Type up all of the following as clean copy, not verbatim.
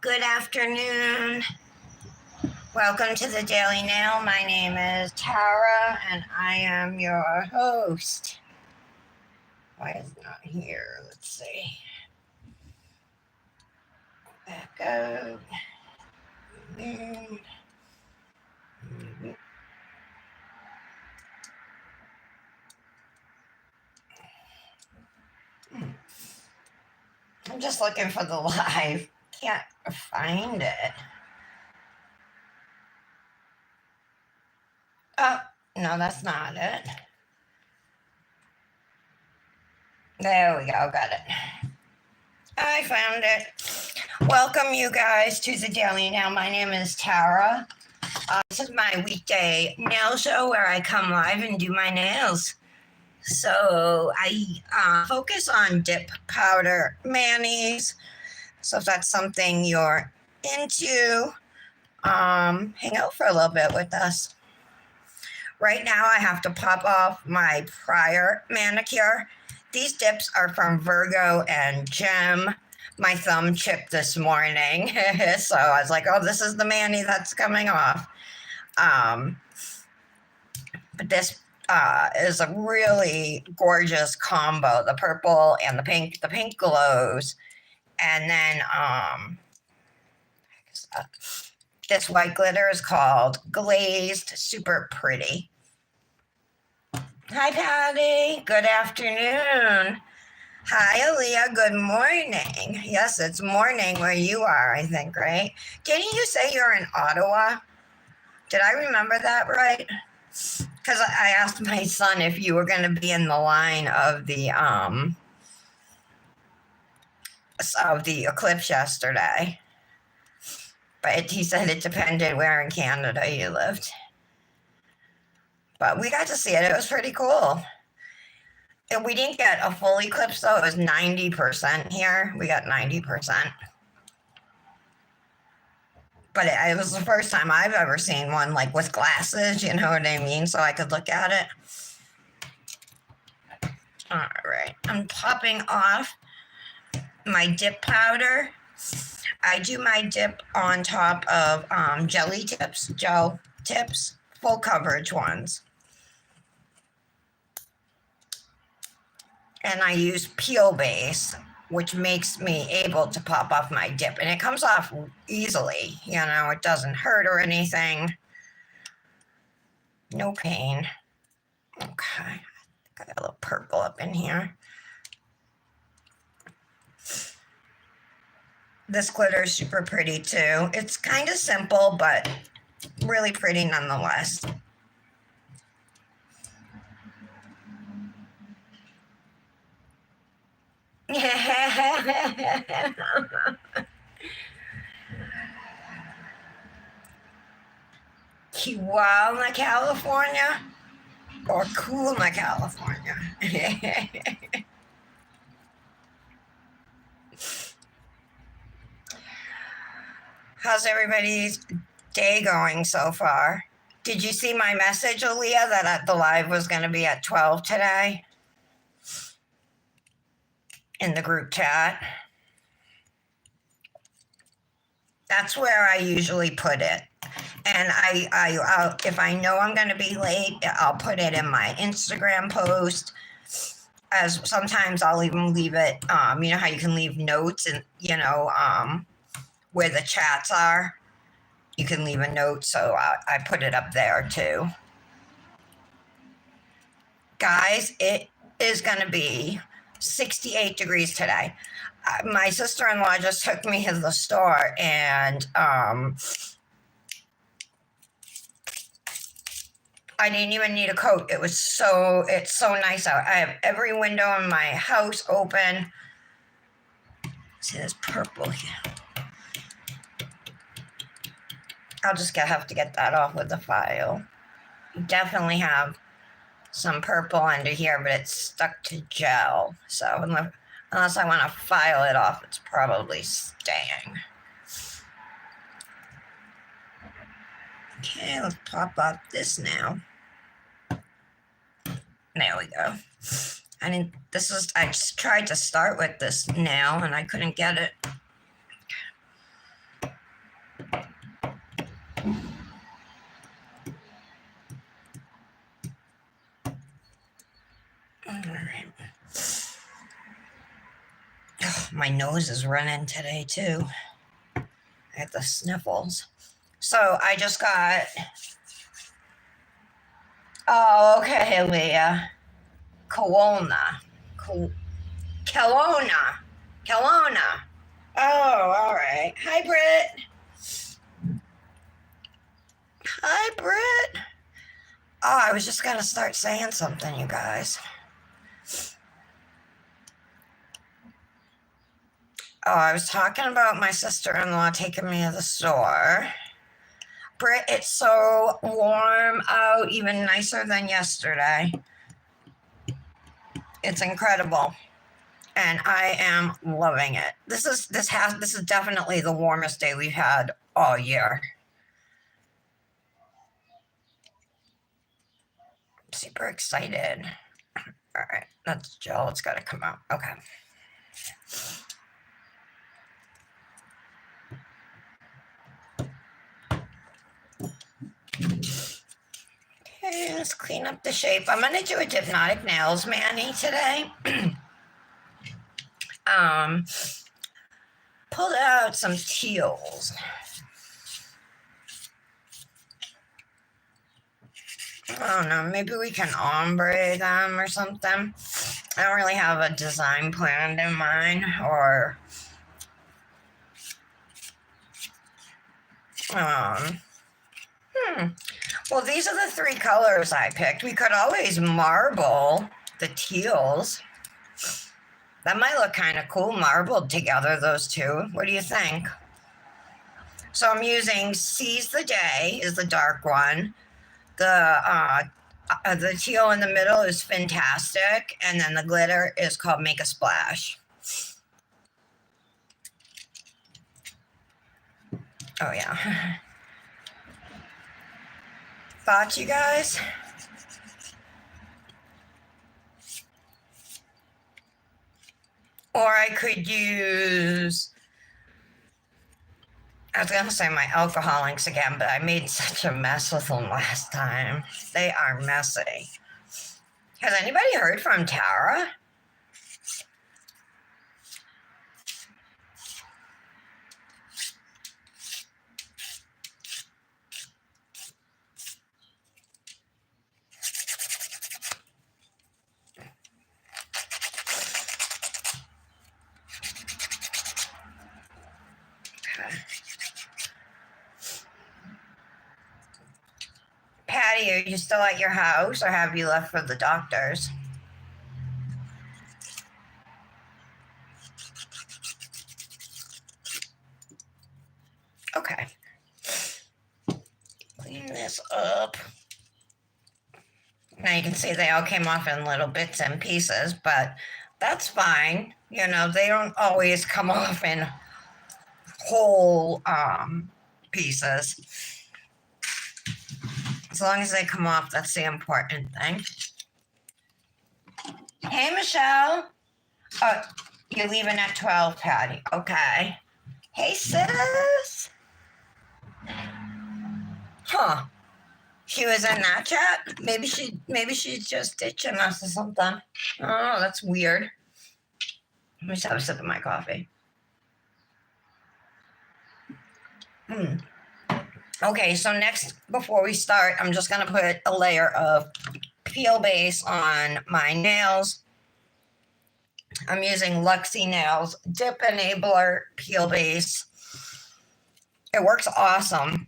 Good afternoon. Welcome to the Daily Nail. My name is Tara and I am your host. Why is it not here? Let's see. Back up. I'm just looking for the live. Can't find it. Oh, no, that's not it. There we go. Got it. I found it. Welcome, you guys, to the Daily Nail. My name is Tara. This is my weekday nail show where I come live and do my nails. So I focus on dip powder manis. So if that's something you're into, hang out for a little bit with us. Right now I have to pop off my prior manicure. These dips are from Virgo and Gem. My thumb chipped this morning. So I was like, oh, this is the mani that's coming off. But this is a really gorgeous combo. The purple and the pink glows. And then this white glitter is called Glazed, super pretty. Hi, Patty. Good afternoon. Hi, Aaliyah. Good morning. Yes, it's morning where you are, I think, right? Didn't you say you're in Ottawa? Did I remember that right? Because I asked my son if you were going to be in the line of the eclipse yesterday. But he said it depended where in Canada you lived. But we got to see it. It was pretty cool. And we didn't get a full eclipse, though. It was 90% here. We got 90%. But it was the first time I've ever seen one, like, with glasses, you know what I mean? So I could look at it. All right. I'm popping off my dip powder. I do my dip on top of gel tips, full coverage ones. And I use peel base, which makes me able to pop off my dip. And it comes off easily, you know, it doesn't hurt or anything. No pain. Okay, got a little purple up in here. This glitter is super pretty too. It's kind of simple, but really pretty nonetheless. Kiwalna, California, or Coolna, California. How's everybody's day going so far? Did you see my message, Aaliyah, that the live was going to be at 12 today? In the group chat. That's where I usually put it. And I'll, if I know I'm going to be late, I'll put it in my Instagram post. As sometimes I'll even leave it, you know how you can leave notes and, you know, where the chats are. You can leave a note, so I put it up there too. Guys, it is going to be 68 degrees today. My sister-in-law just took me to the store, and I didn't even need a coat. It's so nice out. I have every window in my house open. See this purple here. I'll just have to get that off with the file. Definitely have some purple under here, but it's stuck to gel. So unless I want to file it off, it's probably staying. Okay, let's pop off this now. There we go. I just tried to start with this nail and I couldn't get it. My nose is running today too. I had the sniffles. So I just got, oh, okay, Leah. Kelowna. Kelowna. Kelowna. Oh, all right. Hi, Britt. Hi, Britt. Oh, I was just going to start saying something, you guys. Oh, I was talking about my sister-in-law taking me to the store. Britt, it's so warm out, even nicer than yesterday. It's incredible. And I am loving it. This is definitely the warmest day we've had all year. I'm super excited. All right, that's gel. It's got to come out. Okay. Okay, let's clean up the shape. I'm gonna do a Dipnotic nails mani today. Pulled out some teals. I don't know, maybe we can ombre them or something. I don't really have a design planned in mind, or well, these are the three colors I picked. We could always marble the teals. That might look kind of cool, marbled together, those two. What do you think? So I'm using Seize the Day is the dark one. The teal in the middle is Fantastic, and then the glitter is called Make a Splash. Oh, yeah. Thoughts, you guys? Or I could use, I was going to say my alcohol inks again, but I made such a mess with them last time. They are messy. Has anybody heard from Tara? Patty, are you still at your house, or have you left for the doctors? Okay. Clean this up. Now you can see they all came off in little bits and pieces, but that's fine. You know, they don't always come off in whole pieces. As long as they come off, that's the important thing. Hey, Michelle. Oh, you're leaving at 12, Patty. Okay. Hey, sis. Huh. She was in that chat? Maybe she's just ditching us or something. Oh, that's weird. Let me just have a sip of my coffee. Okay, so next, before we start, I'm just going to put a layer of peel base on my nails. I'm using Luxie Nails Dip Enabler Peel Base. It works awesome.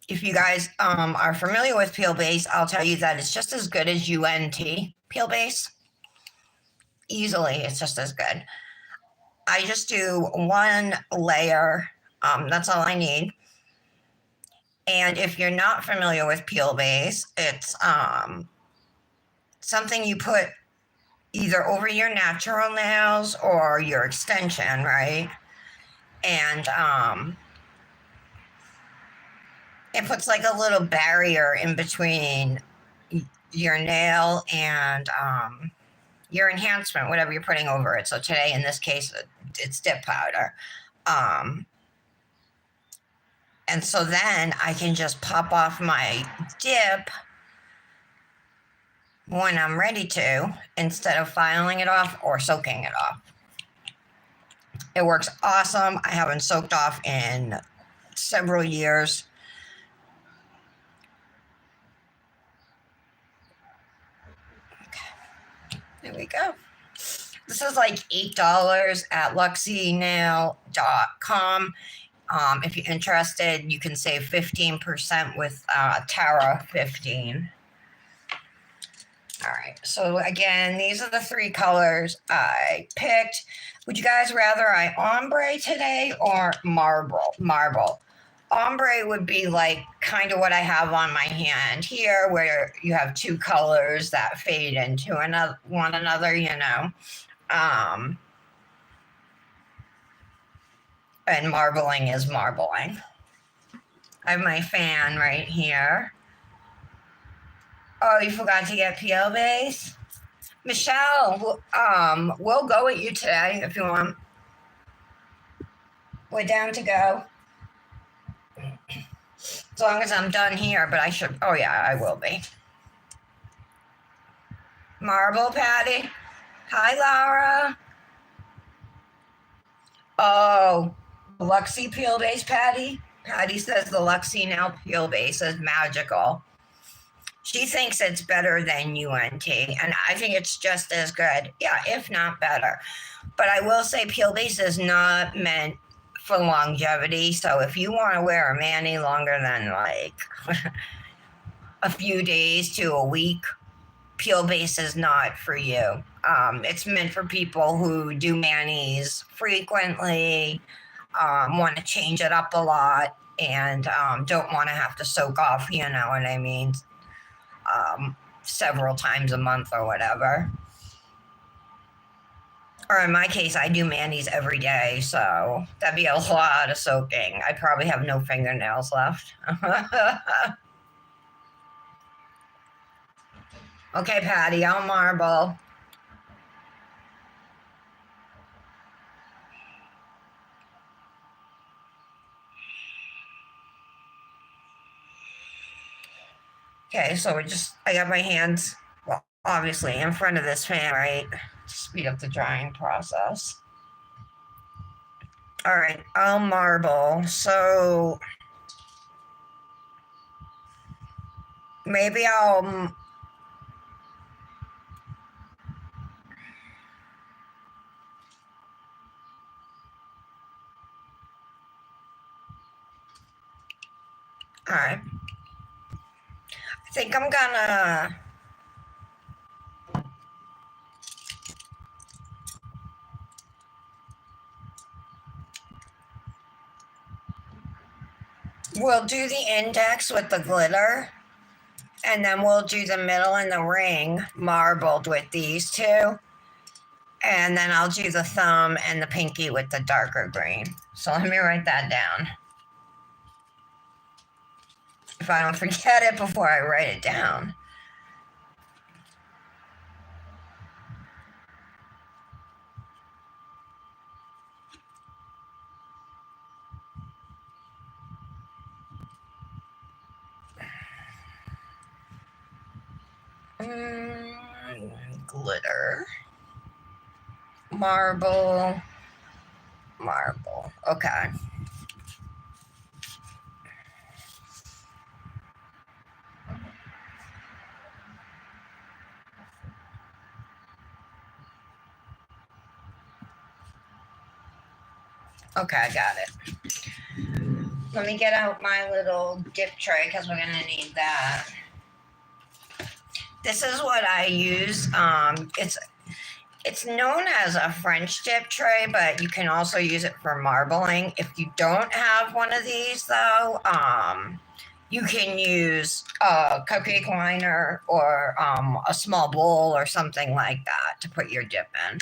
If you guys are familiar with Peel Base, I'll tell you that it's just as good as UNT Peel Base. Easily, it's just as good. I just do one layer. That's all I need. And if you're not familiar with Peel Base, it's something you put either over your natural nails or your extension, right? And it puts like a little barrier in between your nail and your enhancement, whatever you're putting over it. So today, in this case, it's dip powder. And so then I can just pop off my dip when I'm ready to, instead of filing it off or soaking it off. It works awesome. I haven't soaked off in several years. Okay. There we go. This is like $8 at luxynail.com. If you're interested, you can save 15% with Tara 15. All right, so again, these are the three colors I picked. Would you guys rather I ombre today or marble? Marble. Ombre would be like kind of what I have on my hand here, where you have two colors that fade into one another, you know. And marbling is marbling. I have my fan right here. Oh, you forgot to get peel base? Michelle, we'll go with you today if you want. We're down to go. As long as I'm done here, but I should, oh yeah, I will be. Marble Patty. Hi, Laura. Oh, Luxy peel base Patty. Patty says the Luxy now peel base is magical. She thinks it's better than UNT, and I think it's just as good. Yeah, if not better. But I will say peel base is not meant for longevity. So if you want to wear a mani longer than like a few days to a week, peel base is not for you. It's meant for people who do manis frequently, want to change it up a lot, and don't want to have to soak off, you know what I mean, several times a month or whatever. Or in my case, I do manis every day, so that'd be a lot of soaking. I probably have no fingernails left. Okay, Patty, I'll marble. Okay, so I got my hands, well, obviously in front of this fan, right? To speed up the drying process. All right, I'll marble. So maybe I'll. All right. I think I'm gonna. We'll do the index with the glitter, and then we'll do the middle and the ring marbled with these two. And then I'll do the thumb and the pinky with the darker green. So let me write that down. If I don't forget it before I write it down. Glitter. Marble. Marble. Okay. Okay, I got it. Let me get out my little dip tray because we're gonna need that. This is what I use. It's known as a French dip tray, but you can also use it for marbling. If you don't have one of these, though, you can use a cupcake liner or a small bowl or something like that to put your dip in.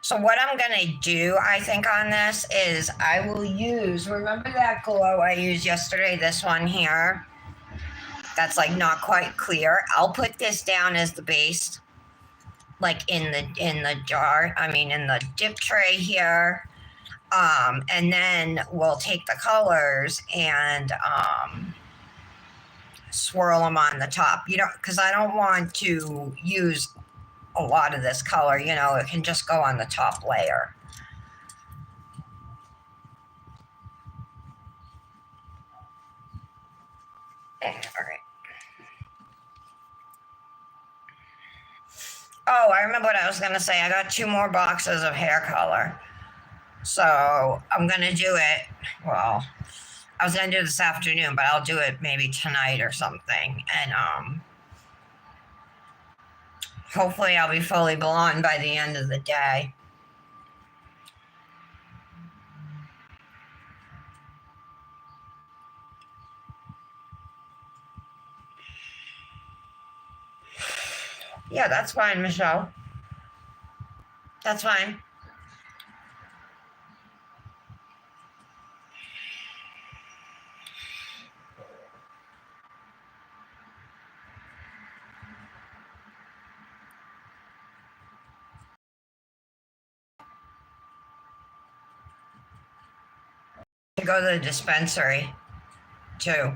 So what I'm gonna do, I think, on this is I will use, remember that glow I used yesterday, this one here? That's like not quite clear. I'll put this down as the base, like in the jar, I mean in the dip tray here. And then we'll take the colors and swirl them on the top. You know, because I don't want to use a lot of this color, you know, it can just go on the top layer. All right. Oh, I remember what I was going to say. I got 2 more boxes of hair color. So I'm going to do it. Well, I was going to do this afternoon, but I'll do it maybe tonight or something. And hopefully I'll be fully blonde by the end of the day. Yeah, that's fine, Michelle. That's fine. To go to the dispensary too.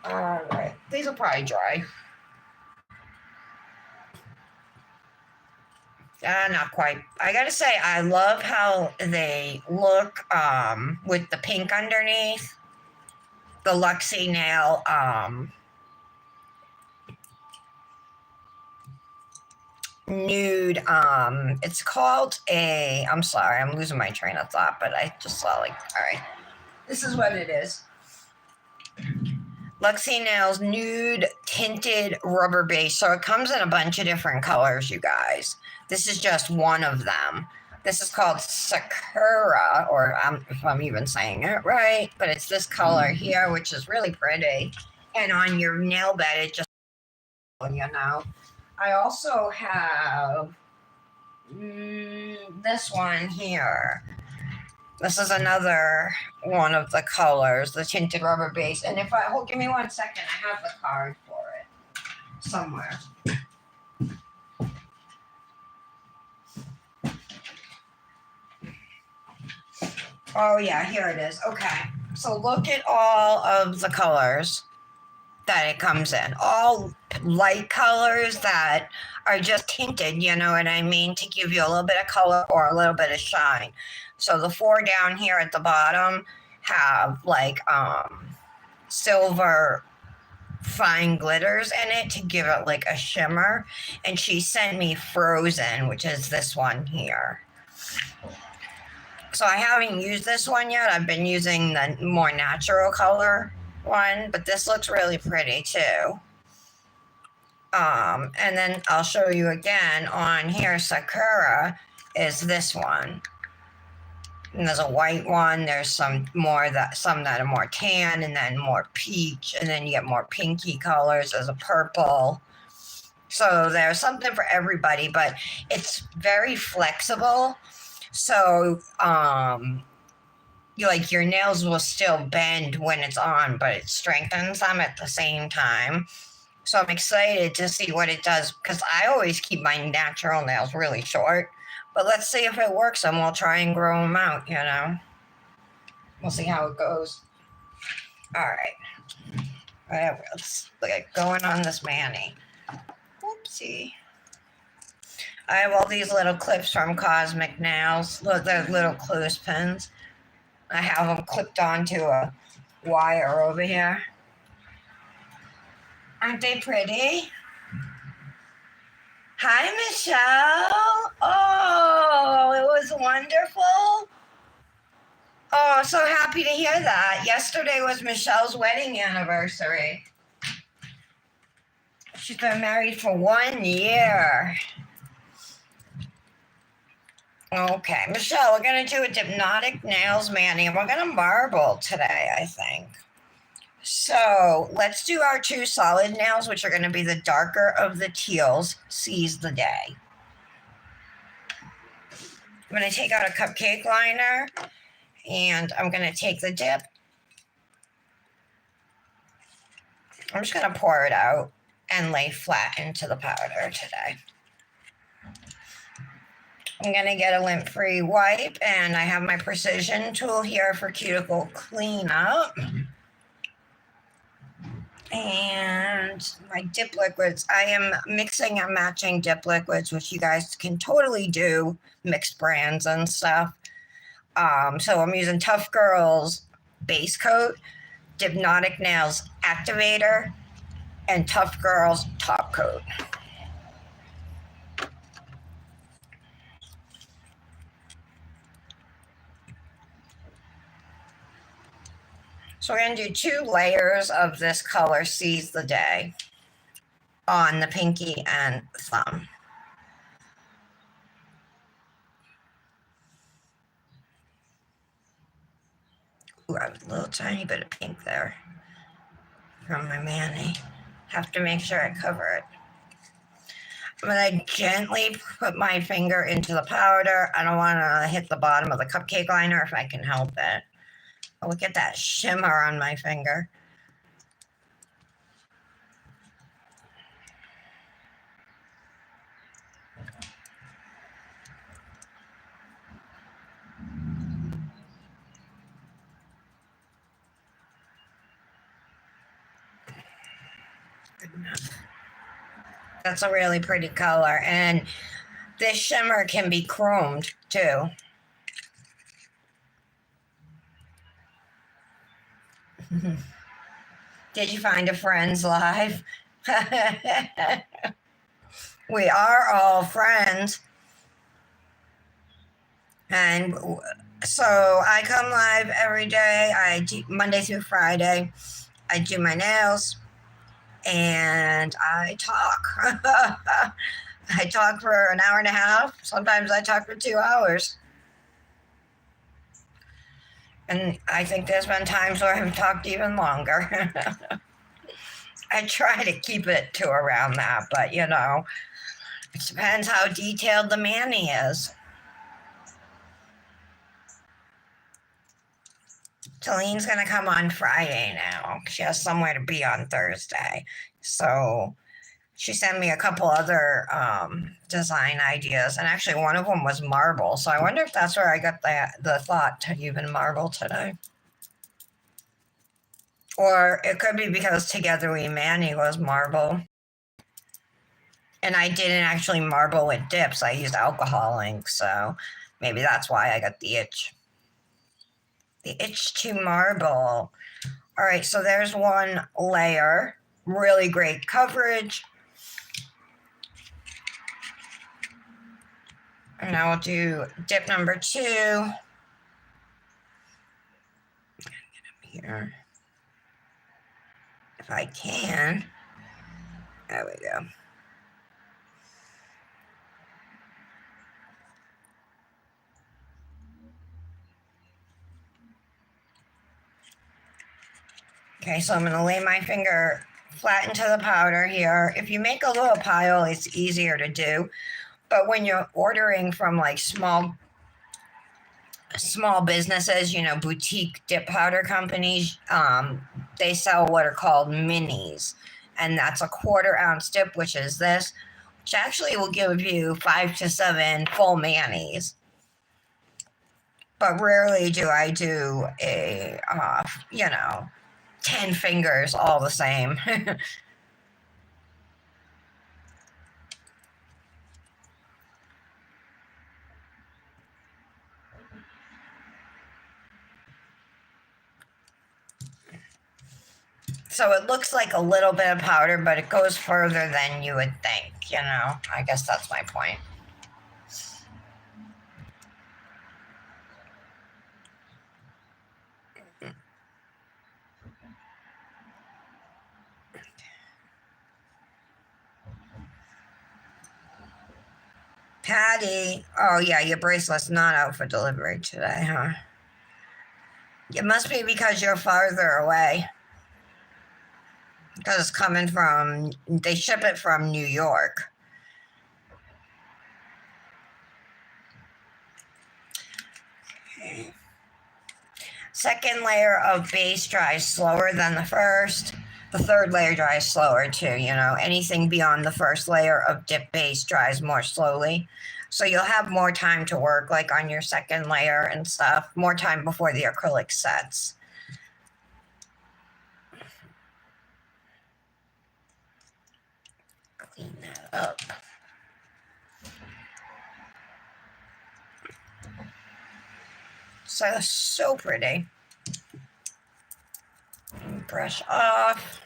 All right. These will probably dry. Not quite. I gotta say, I love how they look with the pink underneath. The Luxie nail nude. It's called a. I'm sorry, I'm losing my train of thought, but I just saw like. All right, this is what it is. Luxie Nails Nude Tinted Rubber Base. So it comes in a bunch of different colors, you guys. This is just one of them. This is called Sakura, or if I'm even saying it right, but it's this color here, which is really pretty. And on your nail bed, it just, you know. I also have this one here. This is another one of the colors, the tinted rubber base. And if give me 1 second, I have the card for it somewhere. Oh yeah, here it is. Okay. So look at all of the colors that it comes in. All light colors that are just tinted, you know what I mean, to give you a little bit of color or a little bit of shine. So the 4 down here at the bottom have like silver fine glitters in it to give it like a shimmer. And she sent me Frozen, which is this one here. So I haven't used this one yet. I've been using the more natural color one, but this looks really pretty too. And then I'll show you again on here. Sakura is this one. And there's a white one. There's some that are more tan, and then more peach, and then you get more pinky colors. There's a purple. So there's something for everybody, but it's very flexible. So your nails will still bend when it's on, but it strengthens them at the same time. So I'm excited to see what it does, because I always keep my natural nails really short. But let's see if it works, and we'll try and grow them out, you know. We'll see how it goes. All right. Let's get going on this mani. Whoopsie. I have all these little clips from Cosmic Nails. Look, they're little clothespins. I have them clipped onto a wire over here. Aren't they pretty? Hi, Michelle. Oh, it was wonderful. Oh, so happy to hear that. Yesterday was Michelle's wedding anniversary. She's been married for 1 year. Okay, Michelle, we're going to do a Dipnotic Nails Mani, and we're going to marble today, I think. So let's do our 2 solid nails, which are going to be the darker of the teals. Seize the day. I'm going to take out a cupcake liner, and I'm going to take the dip. I'm just going to pour it out. and lay flat into the powder today. I'm going to get a lint-free wipe, and I have my precision tool here for cuticle cleanup. And my dip liquids, I am mixing and matching dip liquids, which you guys can totally do, mixed brands and stuff. So I'm using Tough Girls base coat, Dipnotic Nails activator, and Tough Girls top coat. So we're going to do 2 layers of this color Seize the Day on the pinky and thumb. Ooh, I have a little tiny bit of pink there from my mani. Have to make sure I cover it. I'm going to gently put my finger into the powder. I don't want to hit the bottom of the cupcake liner if I can help it. Oh, look at that shimmer on my finger. Good enough. That's a really pretty color, and this shimmer can be chromed too. Did you find a Friends live? We are all friends. And so I come live every day. I do Monday through Friday. I do my nails and I talk. I talk for an hour and a half. Sometimes I talk for 2 hours. And I think there's been times where I've talked even longer. I try to keep it to around that, but you know, it depends how detailed the mani is. Talene's going to come on Friday now. She has somewhere to be on Thursday. So she sent me a couple other design ideas. And actually, one of them was marble. So I wonder if that's where I got the thought to even marble today. Or it could be because Together We Mani was marble. And I didn't actually marble with dips. I used alcohol ink. So maybe that's why I got the itch. The itch to marble. All right, so there's 1 layer. Really great coverage. And now we'll do dip number 2. Get up here. If I can. There we go. Okay, so I'm going to lay my finger flat into the powder here. If you make a little pile, it's easier to do. But when you're ordering from like small businesses, you know, boutique dip powder companies, they sell what are called minis. And that's a 1/4 ounce dip, which is this, which actually will give you 5 to 7 full manis. But rarely do I do a, 10 fingers all the same. So it looks like a little bit of powder, but it goes further than you would think, you know? I guess that's my point. Patty, oh yeah, your bracelet's not out for delivery today, huh? It must be because you're farther away. Because it's coming from, they ship it from New York. Okay. Second layer of base dries slower than the first. The third layer dries slower too, you know. Anything beyond the first layer of dip base dries more slowly. So you'll have more time to work like on your second layer and stuff, more time before the acrylic sets. Clean that up. So pretty. Brush off.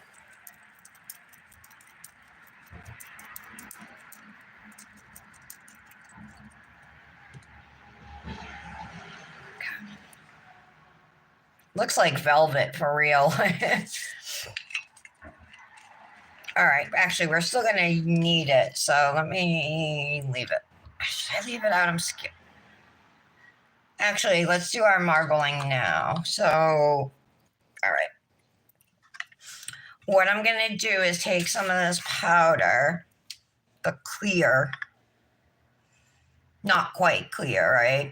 Looks like velvet for real. All right, actually, we're still gonna need it, so let me leave it. Should I leave it out? I'm scared. Actually, let's do our marbling now. So, all right. What I'm gonna do is take some of this powder, the clear, not quite clear, right?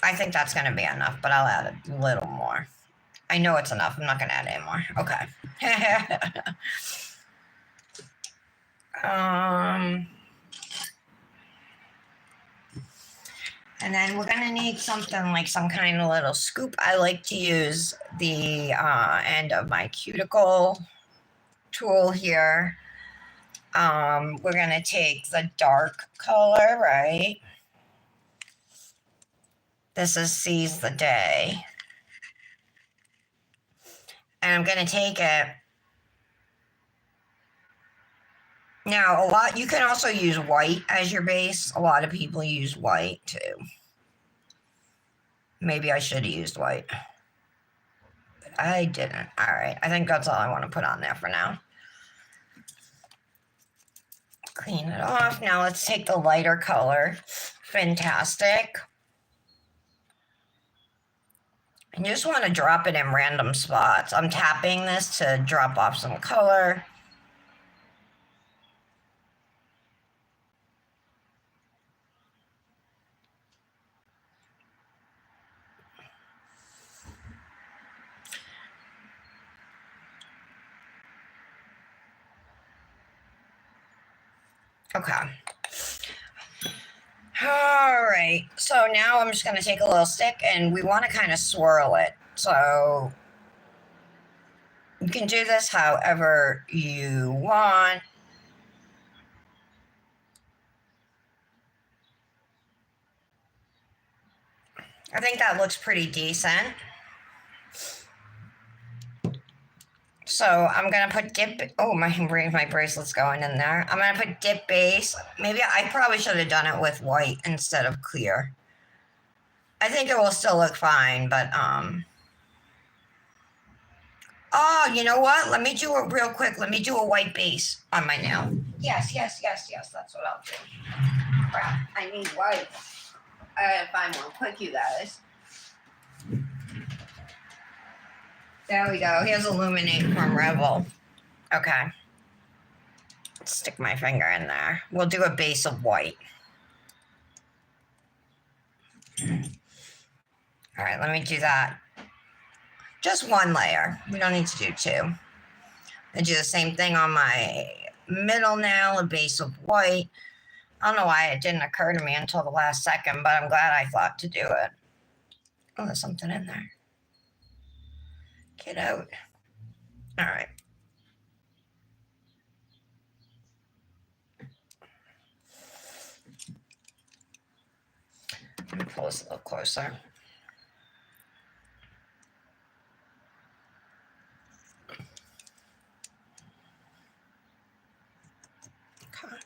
I think that's gonna be enough, but I'll add a little more. I know it's enough. I'm not gonna add any more. Okay. And then we're gonna need something like some kind of little scoop. I like to use the end of my cuticle tool here. We're gonna take the dark color, right? This is Seize the Day. And I'm gonna take it. Now, you can also use white as your base. A lot of people use white too. Maybe I should have used white. But I didn't. All right, I think that's all I want to put on there for now. Clean it off. Now let's take the lighter color. Fantastic. And you just want to drop it in random spots. I'm tapping this to drop off some color. Okay. All right. So now I'm just going to take a little stick and we want to kind of swirl it. So you can do this however you want. I think that looks pretty decent. So I'm gonna put dip. Oh, my bracelet's going in there. I'm gonna put dip base. Maybe I probably should have done it with white instead of clear. I think it will still look fine, but oh, you know what? Let me do it real quick. Let me do a white base on my nail. Yes. That's what I'll do. Crap, I need white. I gotta find one quick, you guys. There we go. Here's Illuminate from Rebel. Okay. Stick my finger in there. We'll do a base of white. All right, let me do that. Just one layer. We don't need to do two. I do the same thing on my middle nail, a base of white. I don't know why it didn't occur to me until the last second, but I'm glad I thought to do it. Oh, there's something in there. Get out. All right. Let me pull this a little closer. Okay.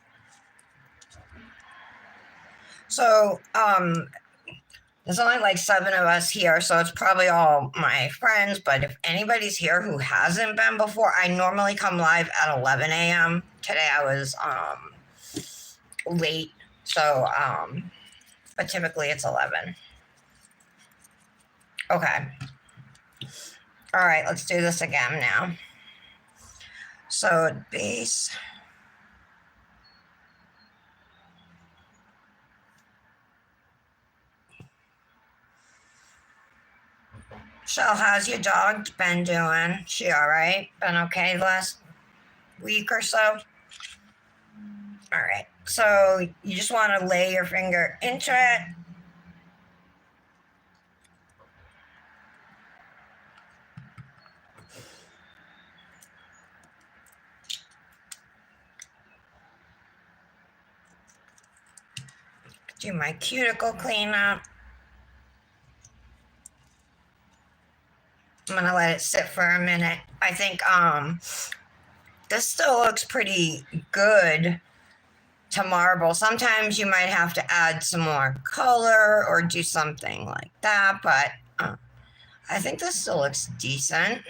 So, there's only like 7 of us here, so it's probably all my friends. But if anybody's here who hasn't been before, I normally come live at 11 a.m. Today I was late, so but typically it's 11. Okay. All right, let's do this again now. So base. So how's your dog been doing? She all right? Been okay the last week or so? All right. So you just want to lay your finger into it. Do my cuticle cleanup. I'm gonna let it sit for a minute. I think this still looks pretty good to marble. Sometimes you might have to add some more color or do something like that, but I think this still looks decent.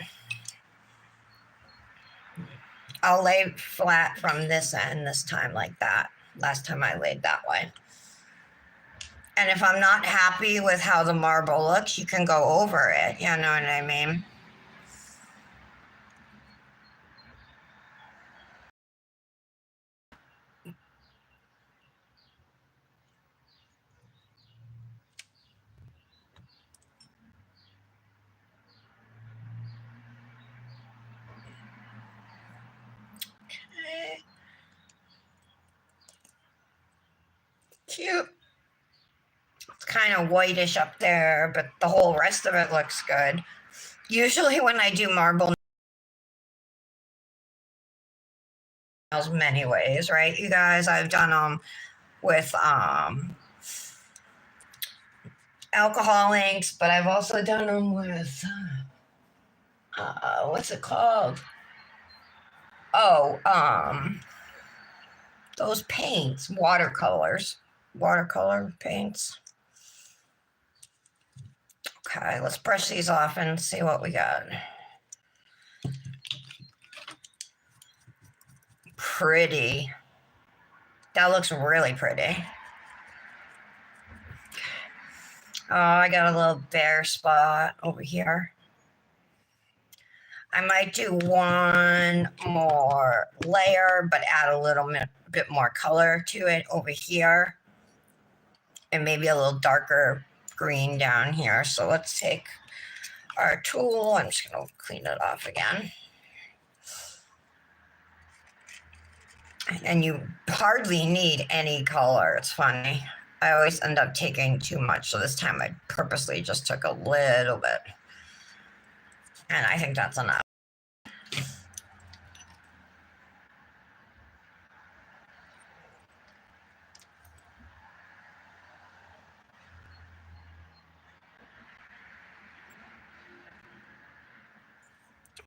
I'll lay flat from this end this time like that. Last time I laid that way. And if I'm not happy with how the marble looks, you can go over it. You know what I mean? Cute. It's kind of whitish up there, but the whole rest of it looks good. Usually when I do marble nails many ways, right, you guys? I've done them with alcohol inks, but I've also done them with what's it called? Oh, those paints, watercolor paints. Okay, let's brush these off and see what we got. Pretty. That looks really pretty. Oh, I got a little bare spot over here. I might do one more layer, but add a little bit more color to it over here. And maybe a little darker green down here. So let's take our tool. I'm just going to clean it off again. And you hardly need any color. It's funny. I always end up taking too much. So this time I purposely just took a little bit. And I think that's enough.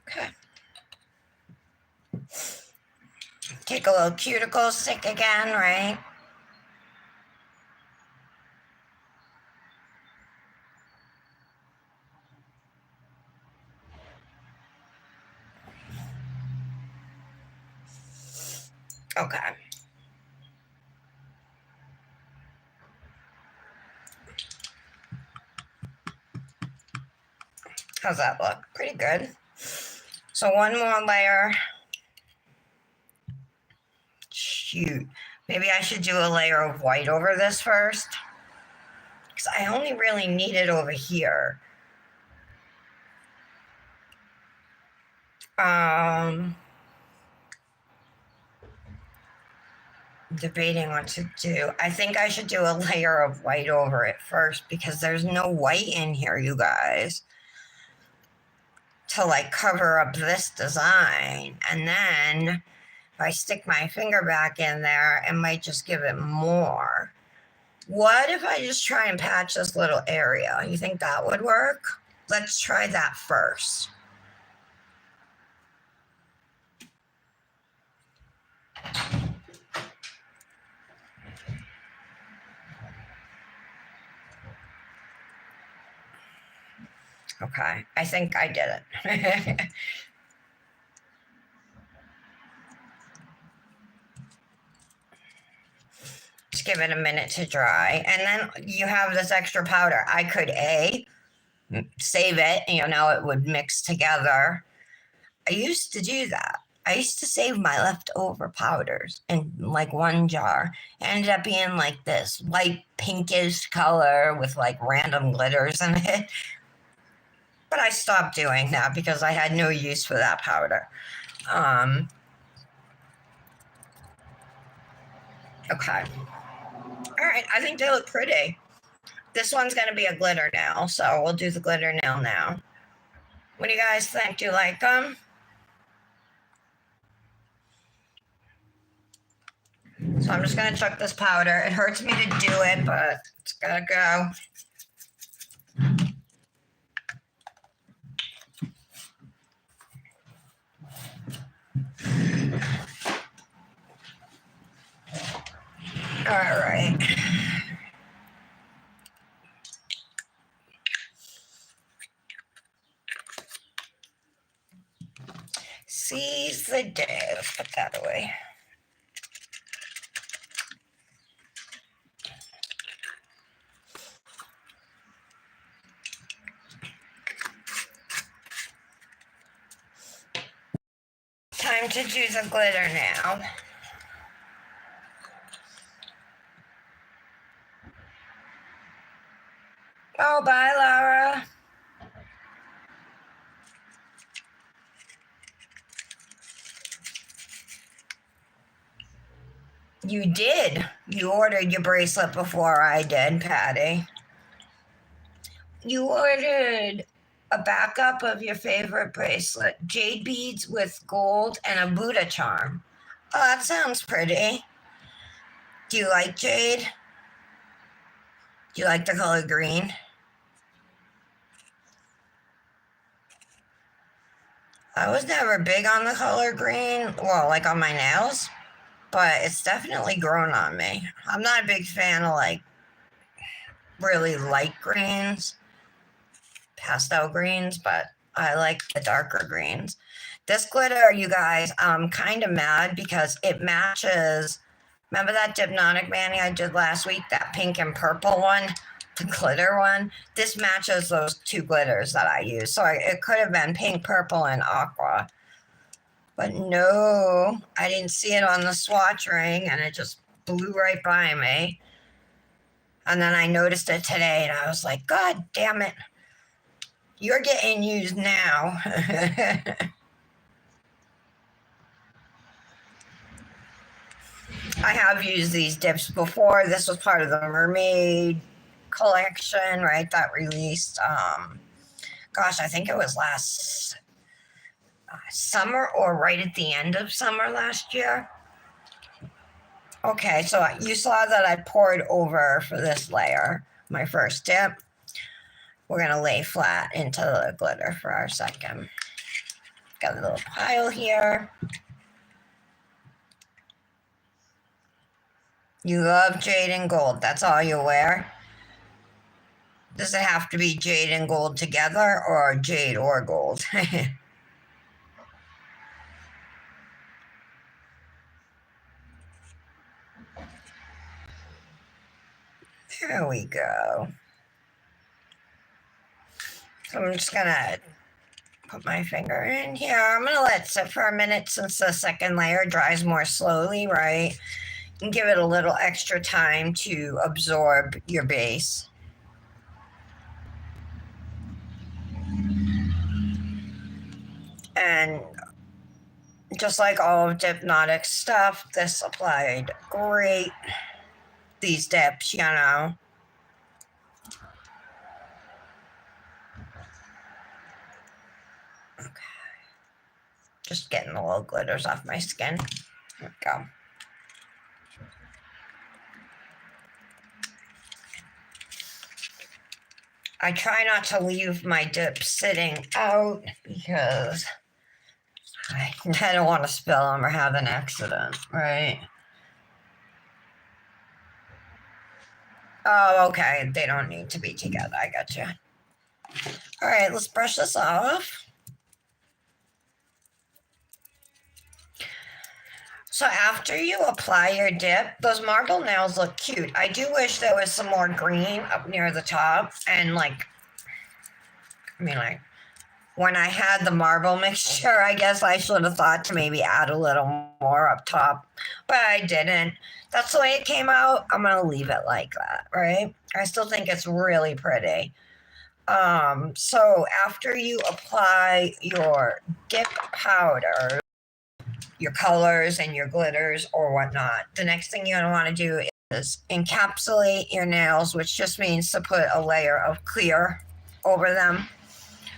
Okay. Take a little cuticle stick again, right? Okay. How's that look? Pretty good. So one more layer. Shoot. Maybe I should do a layer of white over this first. Because I only really need it over here. Debating what to do. I think I should do a layer of white over it first because there's no white in here, you guys, to like cover up this design. And then if I stick my finger back in there, it might just give it more. What if I just try and patch this little area? You think that would work? Let's try that first. Okay, I think I did it. Just give it a minute to dry. And then you have this extra powder. I could save it, you know, it would mix together. I used to do that. I used to save my leftover powders in like one jar. It ended up being like this light pinkish color with like random glitters in it. but I stopped doing that because I had no use for that powder. Okay. All right, I think they look pretty. This one's going to be a glitter nail, so we'll do the glitter nail now. What do you guys think? Do you like them? So I'm just going to chuck this powder. It hurts me to do it, but it's got to go. All right. Seize the day. Let's put that away. Time to do the glitter now. Oh, bye, Laura. You did. You ordered your bracelet before I did, Patty. You ordered a backup of your favorite bracelet, jade beads with gold and a Buddha charm. Oh, that sounds pretty. Do you like jade? Do you like the color green? I was never big on the color green, well, like on my nails, but it's definitely grown on me. I'm not a big fan of like really light greens, pastel greens, but I like the darker greens. This glitter, you guys, I'm kind of mad because it matches. Remember that Dipnotic Manny I did last week, that pink and purple one, the glitter one? This matches those two glitters that I use. So it could have been pink, purple, and aqua. But no, I didn't see it on the swatch ring and it just blew right by me. And then I noticed it today and I was like, God damn it. You're getting used now. I have used these dips before. This was part of the mermaid collection, right? That released, gosh, I think it was last summer or right at the end of summer last year. Okay, so you saw that I poured over for this layer, my first dip. We're going to lay flat into the glitter for our second. Got a little pile here. You love jade and gold. That's all you wear? Does it have to be jade and gold together or jade or gold? There we go. So I'm just going to put my finger in here. I'm going to let it sit for a minute since the second layer dries more slowly, right? And give it a little extra time to absorb your base. And just like all of Dipnotic stuff, this applied great. These dips, you know. Okay. Just getting the little glitters off my skin. There we go. I try not to leave my dip sitting out because I don't want to spill them or have an accident, right? Oh, okay. They don't need to be together. I got you. All right, let's brush this off. So after you apply your dip, those marble nails look cute. I do wish there was some more green up near the top. And like when I had the marble mixture, I guess I should have thought to maybe add a little more up top, but I didn't. That's the way it came out. I'm going to leave it like that, right? I still think it's really pretty. So after you apply your dip powder, your colors and your glitters or whatnot, the next thing you're going to want to do is encapsulate your nails, which just means to put a layer of clear over them.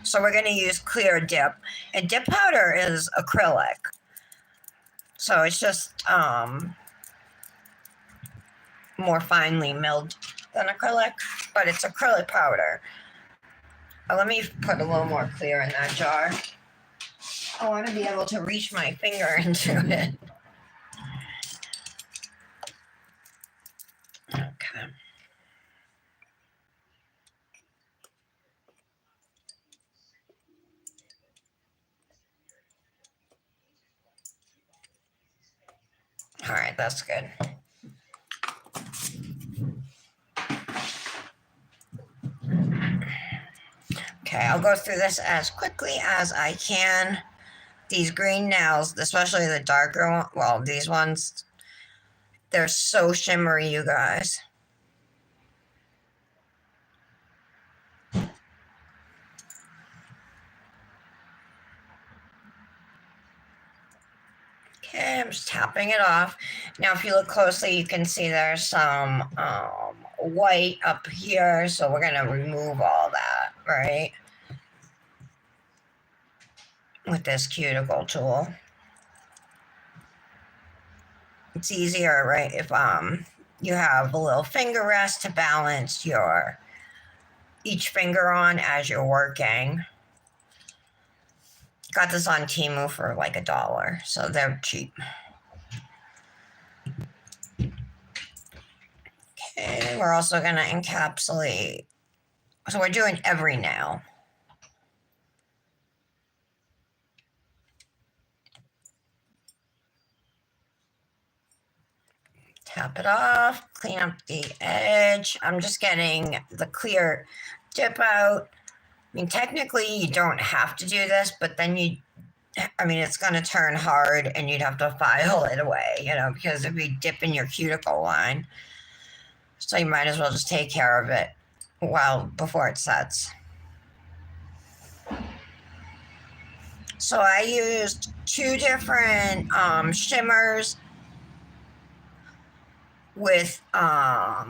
So we're going to use clear dip, and dip powder is acrylic. So it's just more finely milled than acrylic, but it's acrylic powder. Let me put a little more clear in that jar. I want to be able to reach my finger into it. Okay. All right, that's good. Okay, I'll go through this as quickly as I can. These green nails, especially the darker one, well, these ones, they're so shimmery, you guys. Okay, I'm just tapping it off. Now, if you look closely, you can see there's some white up here, so we're gonna remove all that, right? With this cuticle tool. It's easier, right, if you have a little finger rest to balance your each finger on as you're working. Got this on Temu for like $1, so they're cheap. Okay, we're also gonna encapsulate. So we're doing every nail. Tap it off, clean up the edge. I'm just getting the clear dip out. I mean, technically you don't have to do this, but then it's going to turn hard and you'd have to file it away, because it'd be dipping your cuticle line. So you might as well just take care of it before it sets. So I used 2 different shimmers with a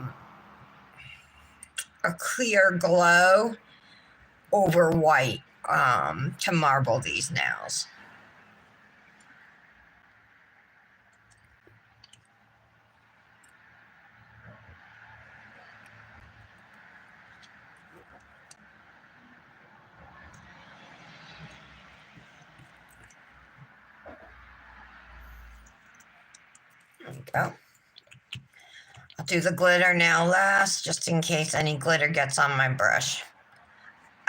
clear glow over white to marble these nails. There we go. I'll do the glitter nail last, just in case any glitter gets on my brush.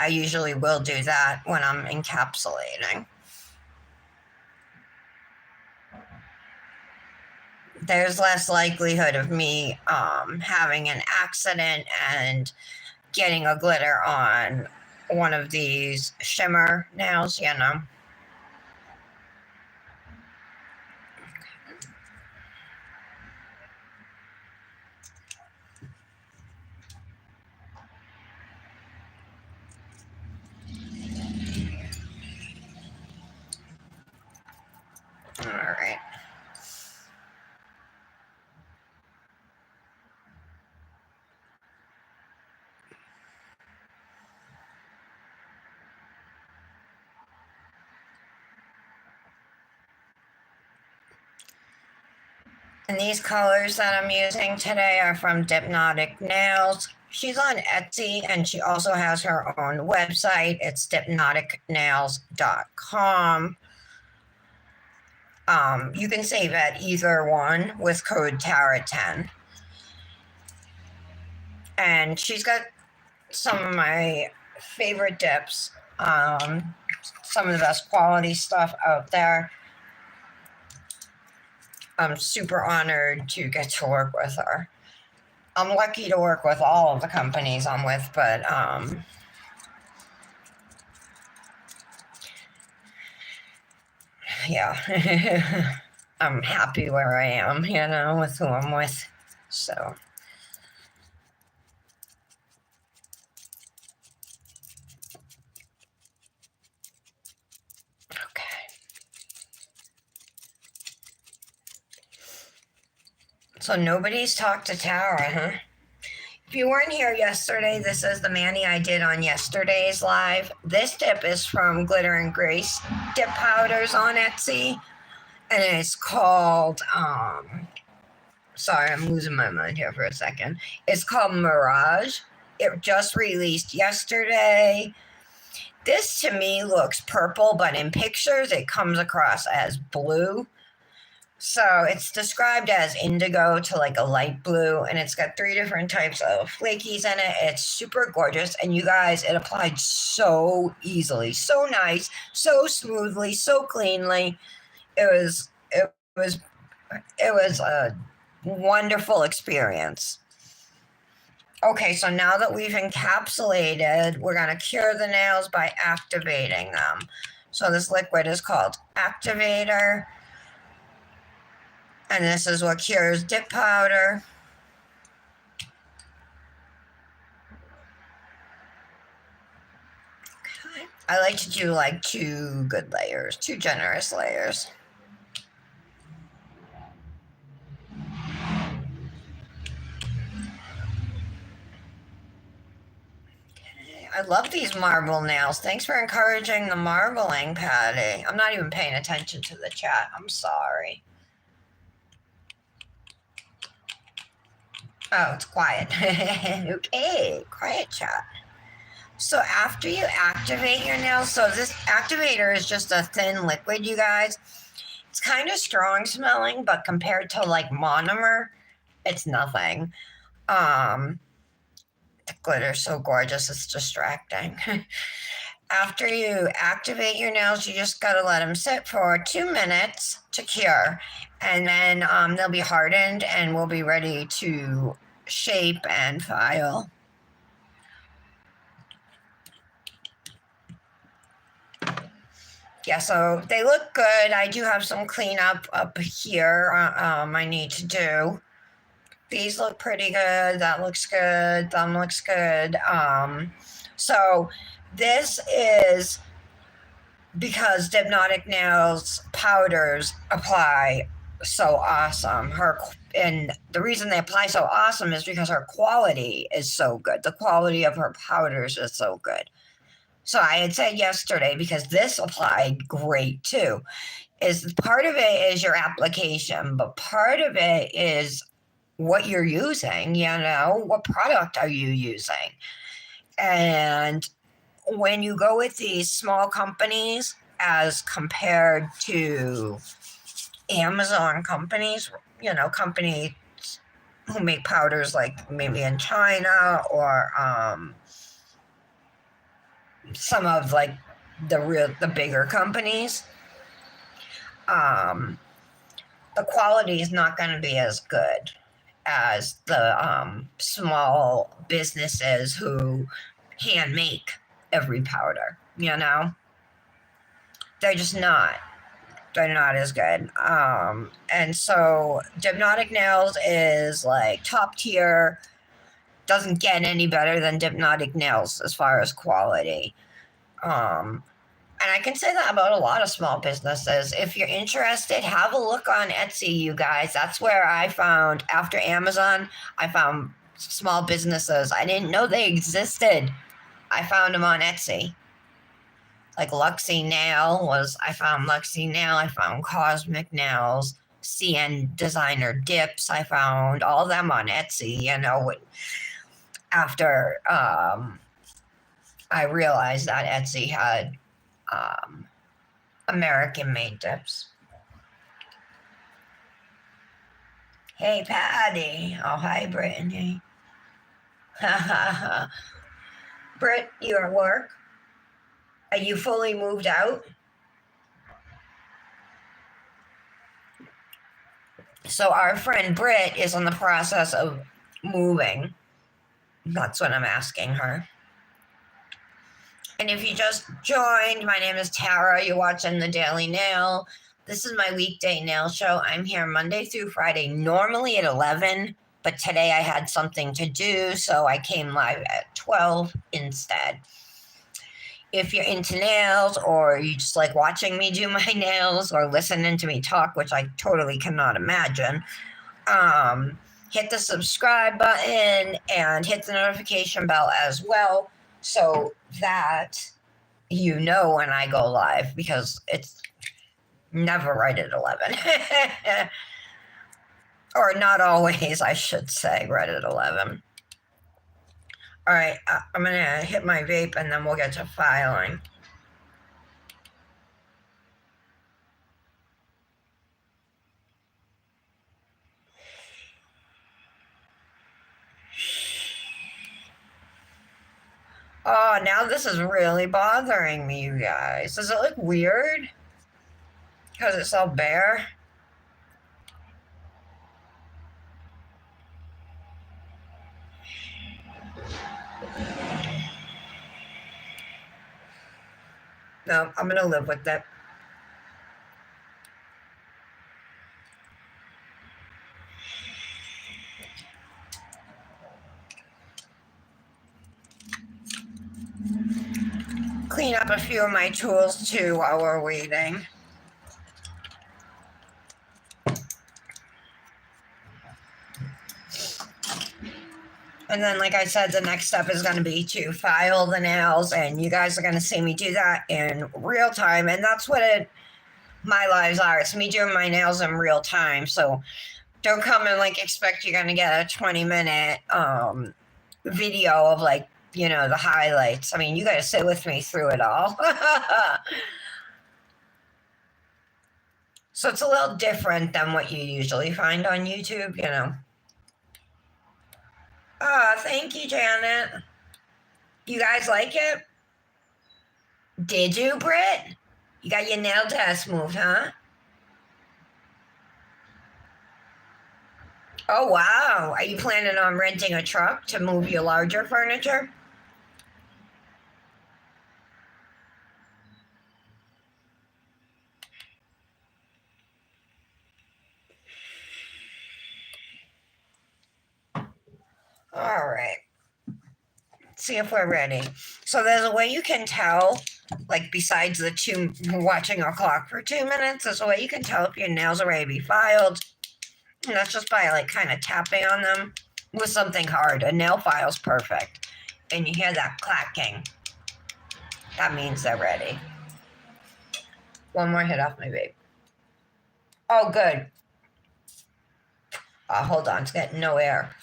I usually will do that when I'm encapsulating. There's less likelihood of me having an accident and getting a glitter on one of these shimmer nails, All right. And these colors that I'm using today are from Dipnotic Nails. She's on Etsy and she also has her own website. It's dipnoticnails.com. You can save at either one with code TARA10. And she's got some of my favorite dips, some of the best quality stuff out there. I'm super honored to get to work with her. I'm lucky to work with all of the companies I'm with, but yeah, I'm happy where I am, with who I'm with. So So nobody's talked to Tara, huh? If you weren't here yesterday, this is the mani I did on yesterday's live. This dip is from Glitter and Grace Dip Powders on Etsy. And it's called, sorry, I'm losing my mind here for a second. It's called Mirage. It just released yesterday. This to me looks purple, but in pictures it comes across as blue. So it's described as indigo to like a light blue, and it's got 3 different types of flakies in it. It's super gorgeous, and you guys, it applied so easily, so nice, so smoothly, so cleanly. It was a wonderful experience. Okay, so now that we've encapsulated, we're going to cure the nails by activating them. So this liquid is called Activator. And this is what cures dip powder. Okay. I like to do like 2 good layers, 2 generous layers. I love these marble nails. Thanks for encouraging the marbling, Patty. I'm not even paying attention to the chat. I'm sorry. Oh, it's quiet. Okay, quiet chat. So after you activate your nails, so this activator is just a thin liquid, you guys. It's kind of strong smelling, but compared to like monomer, it's nothing. The glitter's so gorgeous, it's distracting. After you activate your nails, you just gotta let them sit for 2 minutes to cure, and then they'll be hardened and we'll be ready to shape and file. Yeah, so they look good. I do have some cleanup up here I need to do. These look pretty good. That looks good. Thumb looks good. So this is because Dipnotic Nails powders apply so awesome. And the reason they apply so awesome is because her quality is so good. The quality of her powders is so good. So I had said yesterday, because this applied great too, is part of it is your application, but part of it is what you're using, what product are you using? And when you go with these small companies as compared to Amazon companies, companies who make powders like maybe in China or some of like the bigger companies, the quality is not going to be as good as the small businesses who hand make every powder. They're just not. They're not as good. And so Dipnotic Nails is like top tier. Doesn't get any better than Dipnotic Nails as far as quality. And I can say that about a lot of small businesses. If you're interested, have a look on Etsy, you guys. That's where I found, after Amazon, I found small businesses. I didn't know they existed. I found them on Etsy. Like Luxie Nail I found Luxie Nail. I found Cosmic Nails, CN Designer Dips. I found all of them on Etsy, after I realized that Etsy had American-made dips. Hey, Patty. Oh, hi, Brittany. Britt, you at work? Are you fully moved out? So our friend Britt is in the process of moving. That's what I'm asking her. And if you just joined, my name is Tara. You're watching The Daily Nail. This is my weekday nail show. I'm here Monday through Friday, normally at 11, but today I had something to do, so I came live at 12 instead. If you're into nails, or you just like watching me do my nails or listening to me talk, which I totally cannot imagine, hit the subscribe button and hit the notification bell as well so that you know when I go live, because it's never right at 11. Or not always, I should say, right at 11. All right, I'm going to hit my vape and then we'll get to filing. Oh, now this is really bothering me, you guys. Does it look weird? Because it's all bare? No, I'm going to live with it. Clean up a few of my tools too while we're waiting. And then, like I said, the next step is going to be to file the nails, and you guys are going to see me do that in real time. And that's what my lives are. It's me doing my nails in real time. So don't come and like expect you're going to get a 20-minute video of like, you know, the highlights. I mean, you got to sit with me through it all. So it's a little different than what you usually find on YouTube, you know. Oh, thank you, Janet. You guys like it? Did you, Britt? You got your nail test moved, huh? Oh, wow. Are you planning on renting a truck to move your larger furniture? All right. Let's see if we're ready. So there's a way you can tell, like besides the two, watching our clock for 2 minutes, there's a way you can tell if your nails are ready to be filed. And that's just by like kind of tapping on them with something hard. A nail file's perfect. And you hear that clacking. That means they're ready. One more hit off my vape. Oh, good. Hold on, it's getting no air.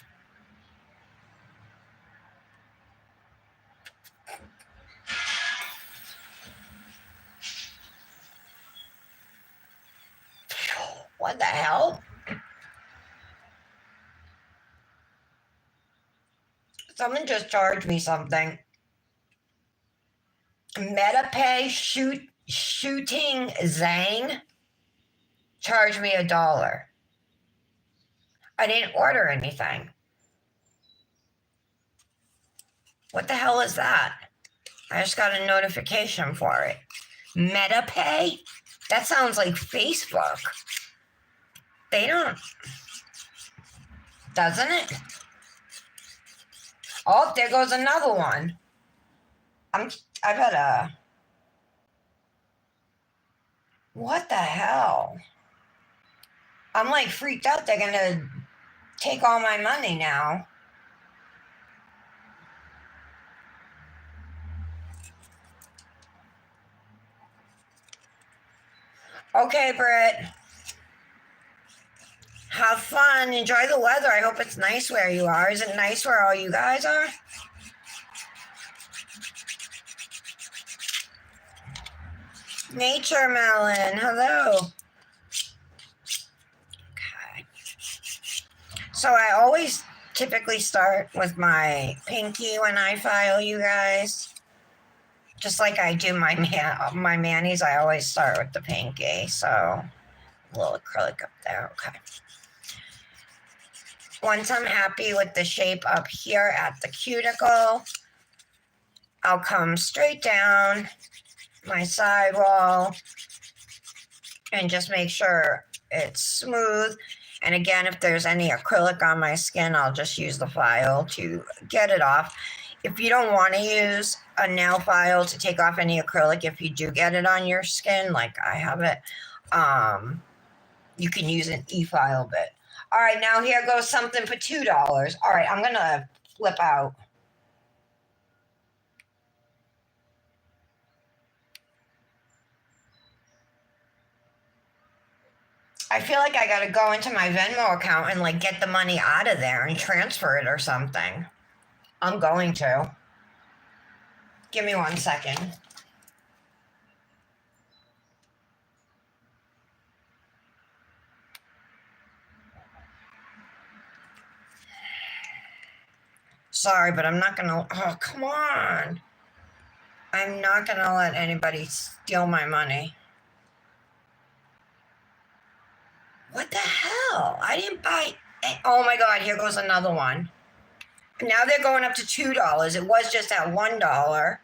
What the hell? Someone just charged me something. MetaPay shooting Zang charged me $1. I didn't order anything. What the hell is that? I just got a notification for it. MetaPay? That sounds like Facebook. They don't. Doesn't it? Oh, there goes another one. I better. What the hell? I'm like freaked out. They're gonna take all my money now. Okay, Britt. Have fun. Enjoy the weather. I hope it's nice where you are. Is it nice where all you guys are? Nature Melon. Hello. Okay. So I always typically start with my pinky when I file, you guys. Just like I do my manis, I always start with the pinky. So a little acrylic up there. Okay. Once I'm happy with the shape up here at the cuticle, I'll come straight down my sidewall and just make sure it's smooth. And again, if there's any acrylic on my skin, I'll just use the file to get it off. If you don't want to use a nail file to take off any acrylic, if you do get it on your skin, like I have it, you can use an e-file bit. All right, now here goes something for $2. All right, I'm gonna flip out. I feel like I gotta go into my Venmo account and like get the money out of there and transfer it or something. I'm going to. Give me 1 second. Sorry, but I'm not gonna. Oh, come on. I'm not gonna let anybody steal my money. What the hell? I didn't buy. Oh my God, here goes another one. Now they're going up to $2. It was just at $1.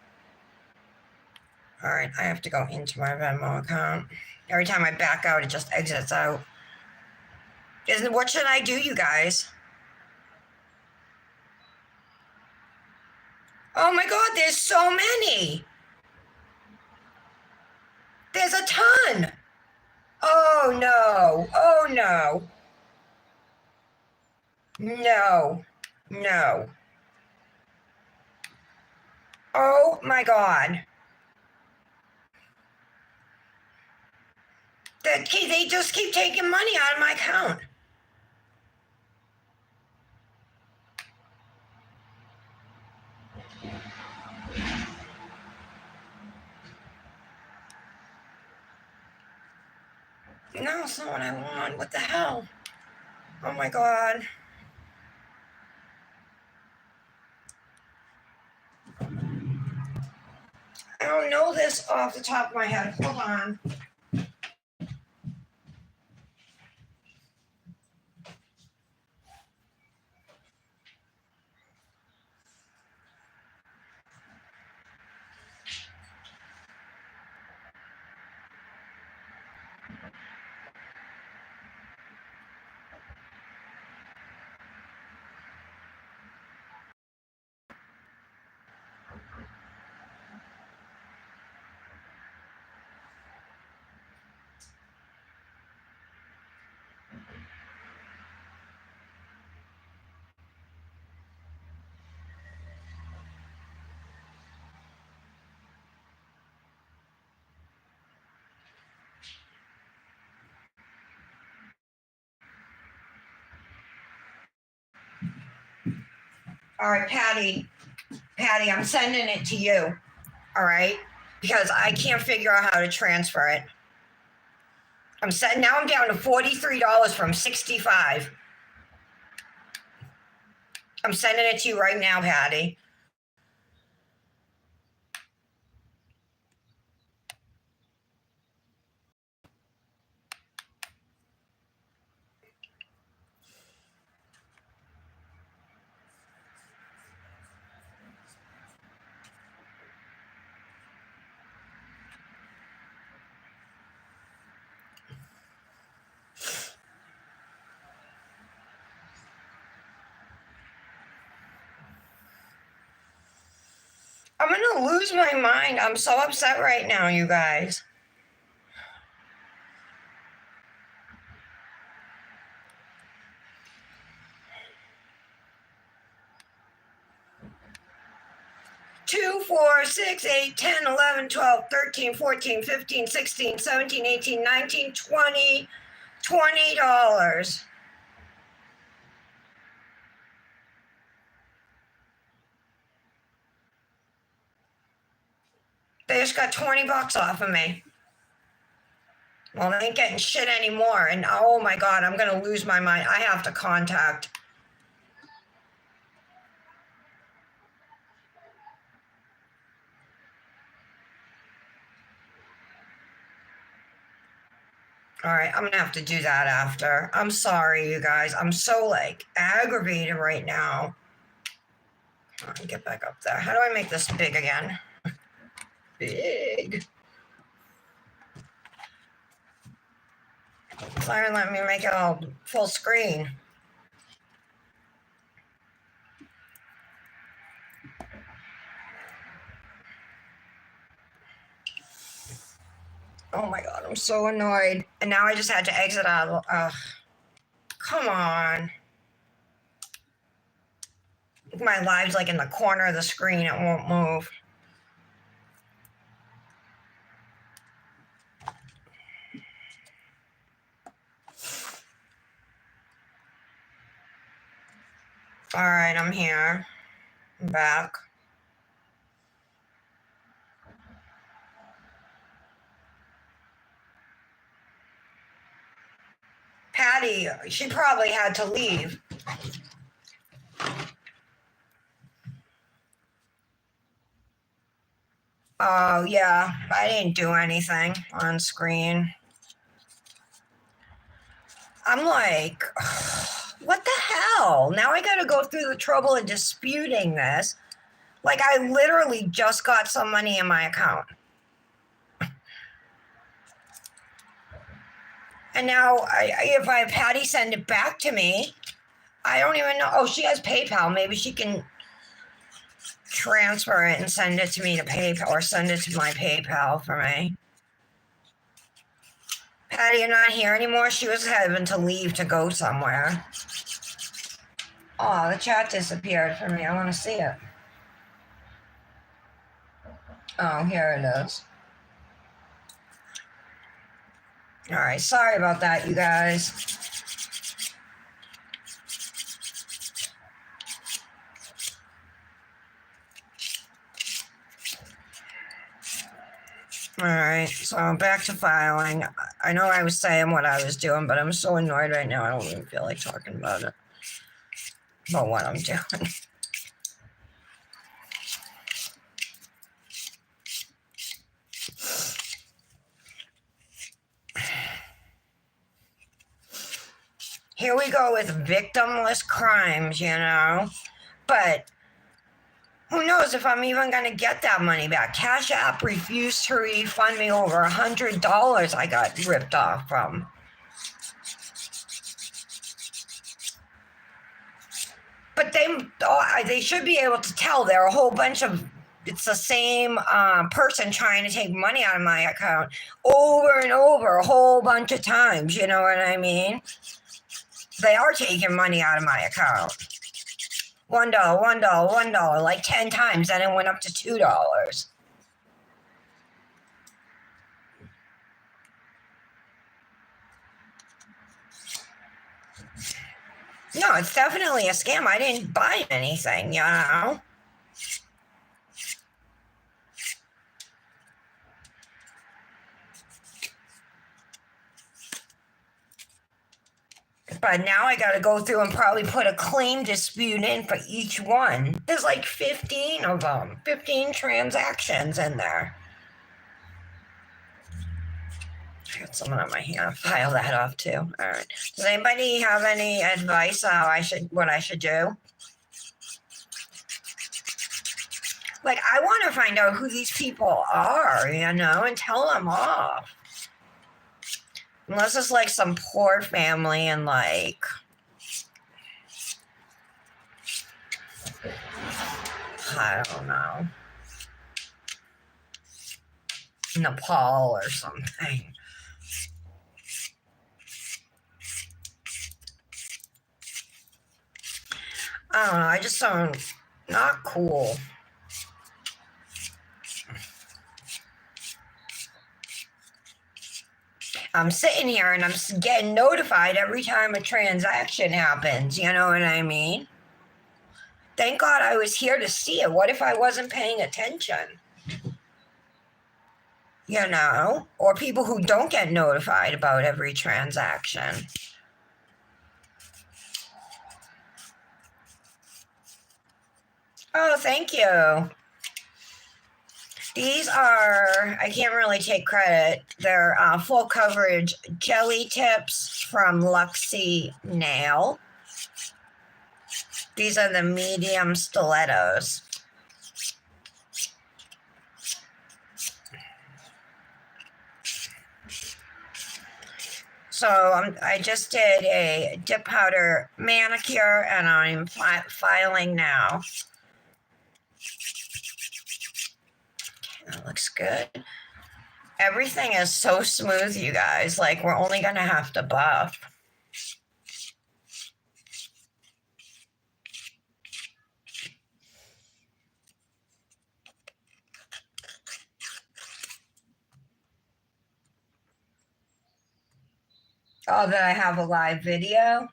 All right, I have to go into my Venmo account. Every time I back out, it just exits out. What should I do, you guys? Oh my God, there's so many. There's a ton. Oh no. Oh no. No. No. Oh my God. They just keep taking money out of my account. No, it's not what I want. What the hell? Oh my God. I don't know this off the top of my head. Hold on. All right, Patty, I'm sending it to you. All right, because I can't figure out how to transfer it. Now I'm down to $43 from 65. I'm sending it to you right now, Patty. I'm gonna lose my mind. I'm so upset right now, you guys. Two, 4, 6, 8, 10, 11, 12, 13, 14, 15, 16, 17, 18, 19, 20, $20. They just got 20 bucks off of me. Well, they ain't getting shit anymore. And oh my God, I'm gonna lose my mind. I have to contact. All right, I'm gonna have to do that after. I'm sorry, you guys. I'm so like aggravated right now. Get back up there. How do I make this big again? Big. Sorry, let me make it all full screen. Oh my God, I'm so annoyed. And now I just had to exit out. come on. My live's like in the corner of the screen. It won't move. All right, I'm here. I'm back. Patty, she probably had to leave. Oh, yeah, I didn't do anything on screen. I'm like, what the hell? Now I gotta go through the trouble of disputing this. Like, I literally just got some money in my account. And now, if I have Patty send it back to me, I don't even know. Oh, she has PayPal. Maybe she can transfer it and send it to me to PayPal, or send it to my PayPal for me. Patty, you're not here anymore? She was having to leave to go somewhere. Oh, the chat disappeared for me. I want to see it. Oh, here it is. All right, sorry about that, you guys. All right, so I'm back to filing. I know I was saying what I was doing, but I'm so annoyed right now. I don't even feel like talking about it. About what I'm doing. Here we go with victimless crimes, you know? But who knows if I'm even going to get that money back? Cash App refused to refund me over $100 I got ripped off from. But they should be able to tell. There are a whole bunch of, it's the same person trying to take money out of my account over and over a whole bunch of times. You know what I mean? They are taking money out of my account. $1, $1, $1, like 10 times. Then it went up to $2. No, it's definitely a scam. I didn't buy anything, you know? But now I got to go through and probably put a claim dispute in for each one. There's like 15 of them, 15 transactions in there. I got someone on my hand. File that off too. All right. Does anybody have any advice on what I should do? Like, I want to find out who these people are, you know, and tell them off. Unless it's like some poor family and like, I don't know, Nepal or something. I don't know. I just don't, not cool. I'm sitting here and I'm getting notified every time a transaction happens. You know what I mean? Thank God I was here to see it. What if I wasn't paying attention? You know? Or people who don't get notified about every transaction. Oh, thank you. These are, I can't really take credit. They're full coverage jelly tips from Luxie Nail. These are the medium stilettos. So I just did a dip powder manicure and I'm filing now. That looks good. Everything is so smooth, you guys. Like, we're only going to have to buff. Oh, that I have a live video?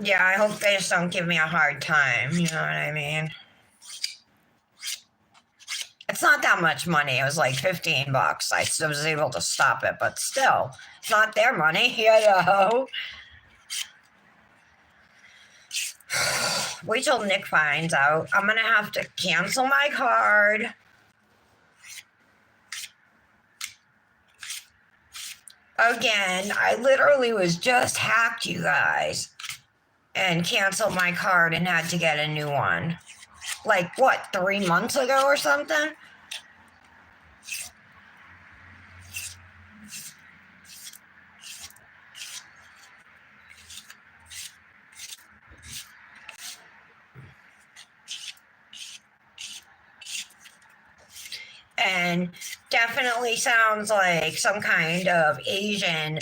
Yeah, I hope they just don't give me a hard time, you know what I mean? It's not that much money. It was like 15 bucks. I still was able to stop it, but still, it's not their money, you know? Wait till Nick finds out. I'm gonna have to cancel my card. Again, I literally was just hacked, you guys, and canceled my card and had to get a new one. Like, what, 3 months ago or something? And definitely sounds like some kind of Asian.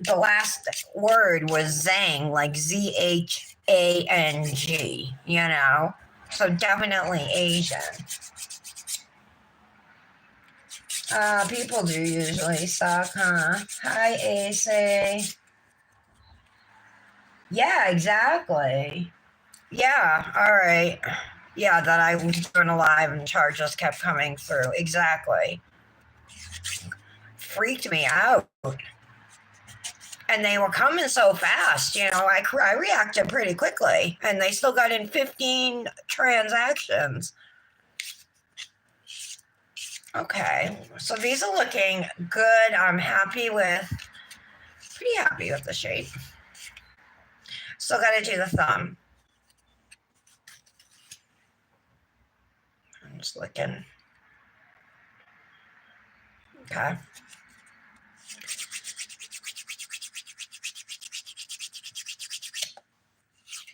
The last word was Zhang, like Zhang, you know? So definitely Asian. People do usually suck, huh? Hi, AC. Yeah, exactly. Yeah, all right. Yeah, that I was doing a live and charges kept coming through. Exactly. Freaked me out. And they were coming so fast, you know, I reacted pretty quickly. And they still got in 15 transactions. Okay, so these are looking good. I'm pretty happy with the shape. Still got to do the thumb. I'm just looking. Okay.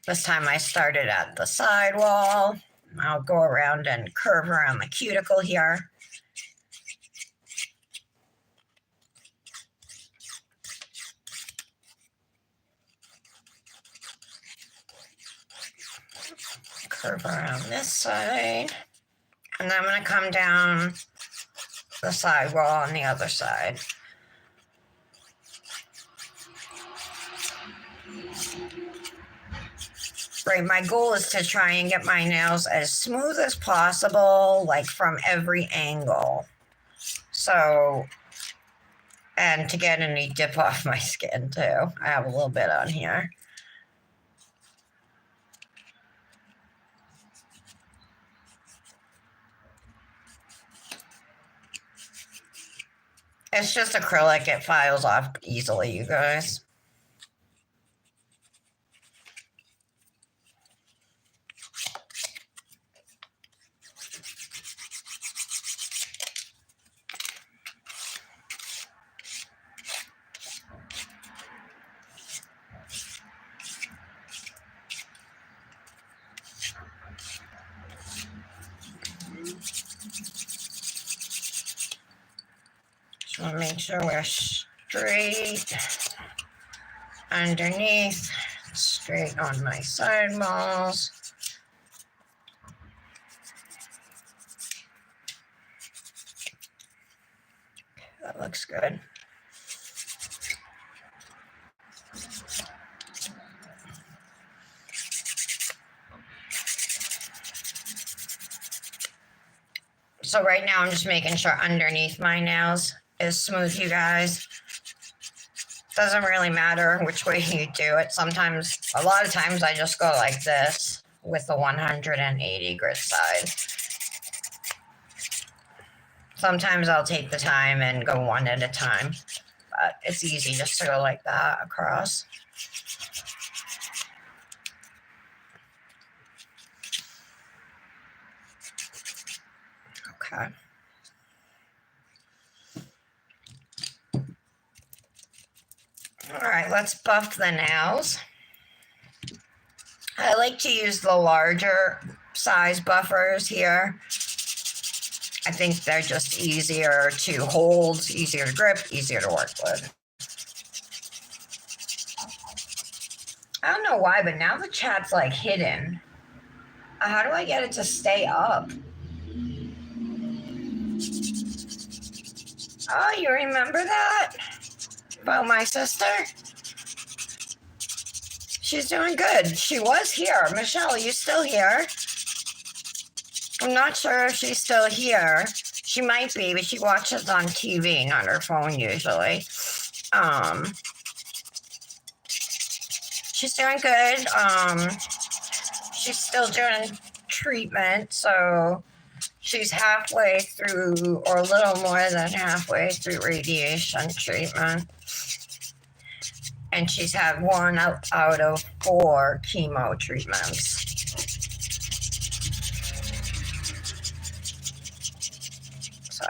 This time I started at the sidewall. I'll go around and curve around the cuticle here. Curve around this side. And then I'm going to come down the sidewall on the other side. Right, my goal is to try and get my nails as smooth as possible, like from every angle. So, and to get any dip off my skin too. I have a little bit on here. It's just acrylic, it files off easily, you guys. So make sure we're straight underneath, straight on my side walls. That looks good. So right now I'm just making sure underneath my nails is smooth, you guys. Doesn't really matter which way you do it. Sometimes, a lot of times I just go like this with the 180 grit side. Sometimes I'll take the time and go one at a time, but it's easy just to go like that across. Okay. All right, let's buff the nails. I like to use the larger size buffers here. I think they're just easier to hold, easier to grip, easier to work with. I don't know why, but now the chat's like hidden. How do I get it to stay up? Oh, you remember that? About my sister? She's doing good. She was here. Michelle, are you still here? I'm not sure if she's still here. She might be, but she watches on TV, not her phone usually. She's doing good. She's still doing treatment, so she's halfway through, or a little more than halfway through radiation treatment. And she's had 1 out of 4 chemo treatments. So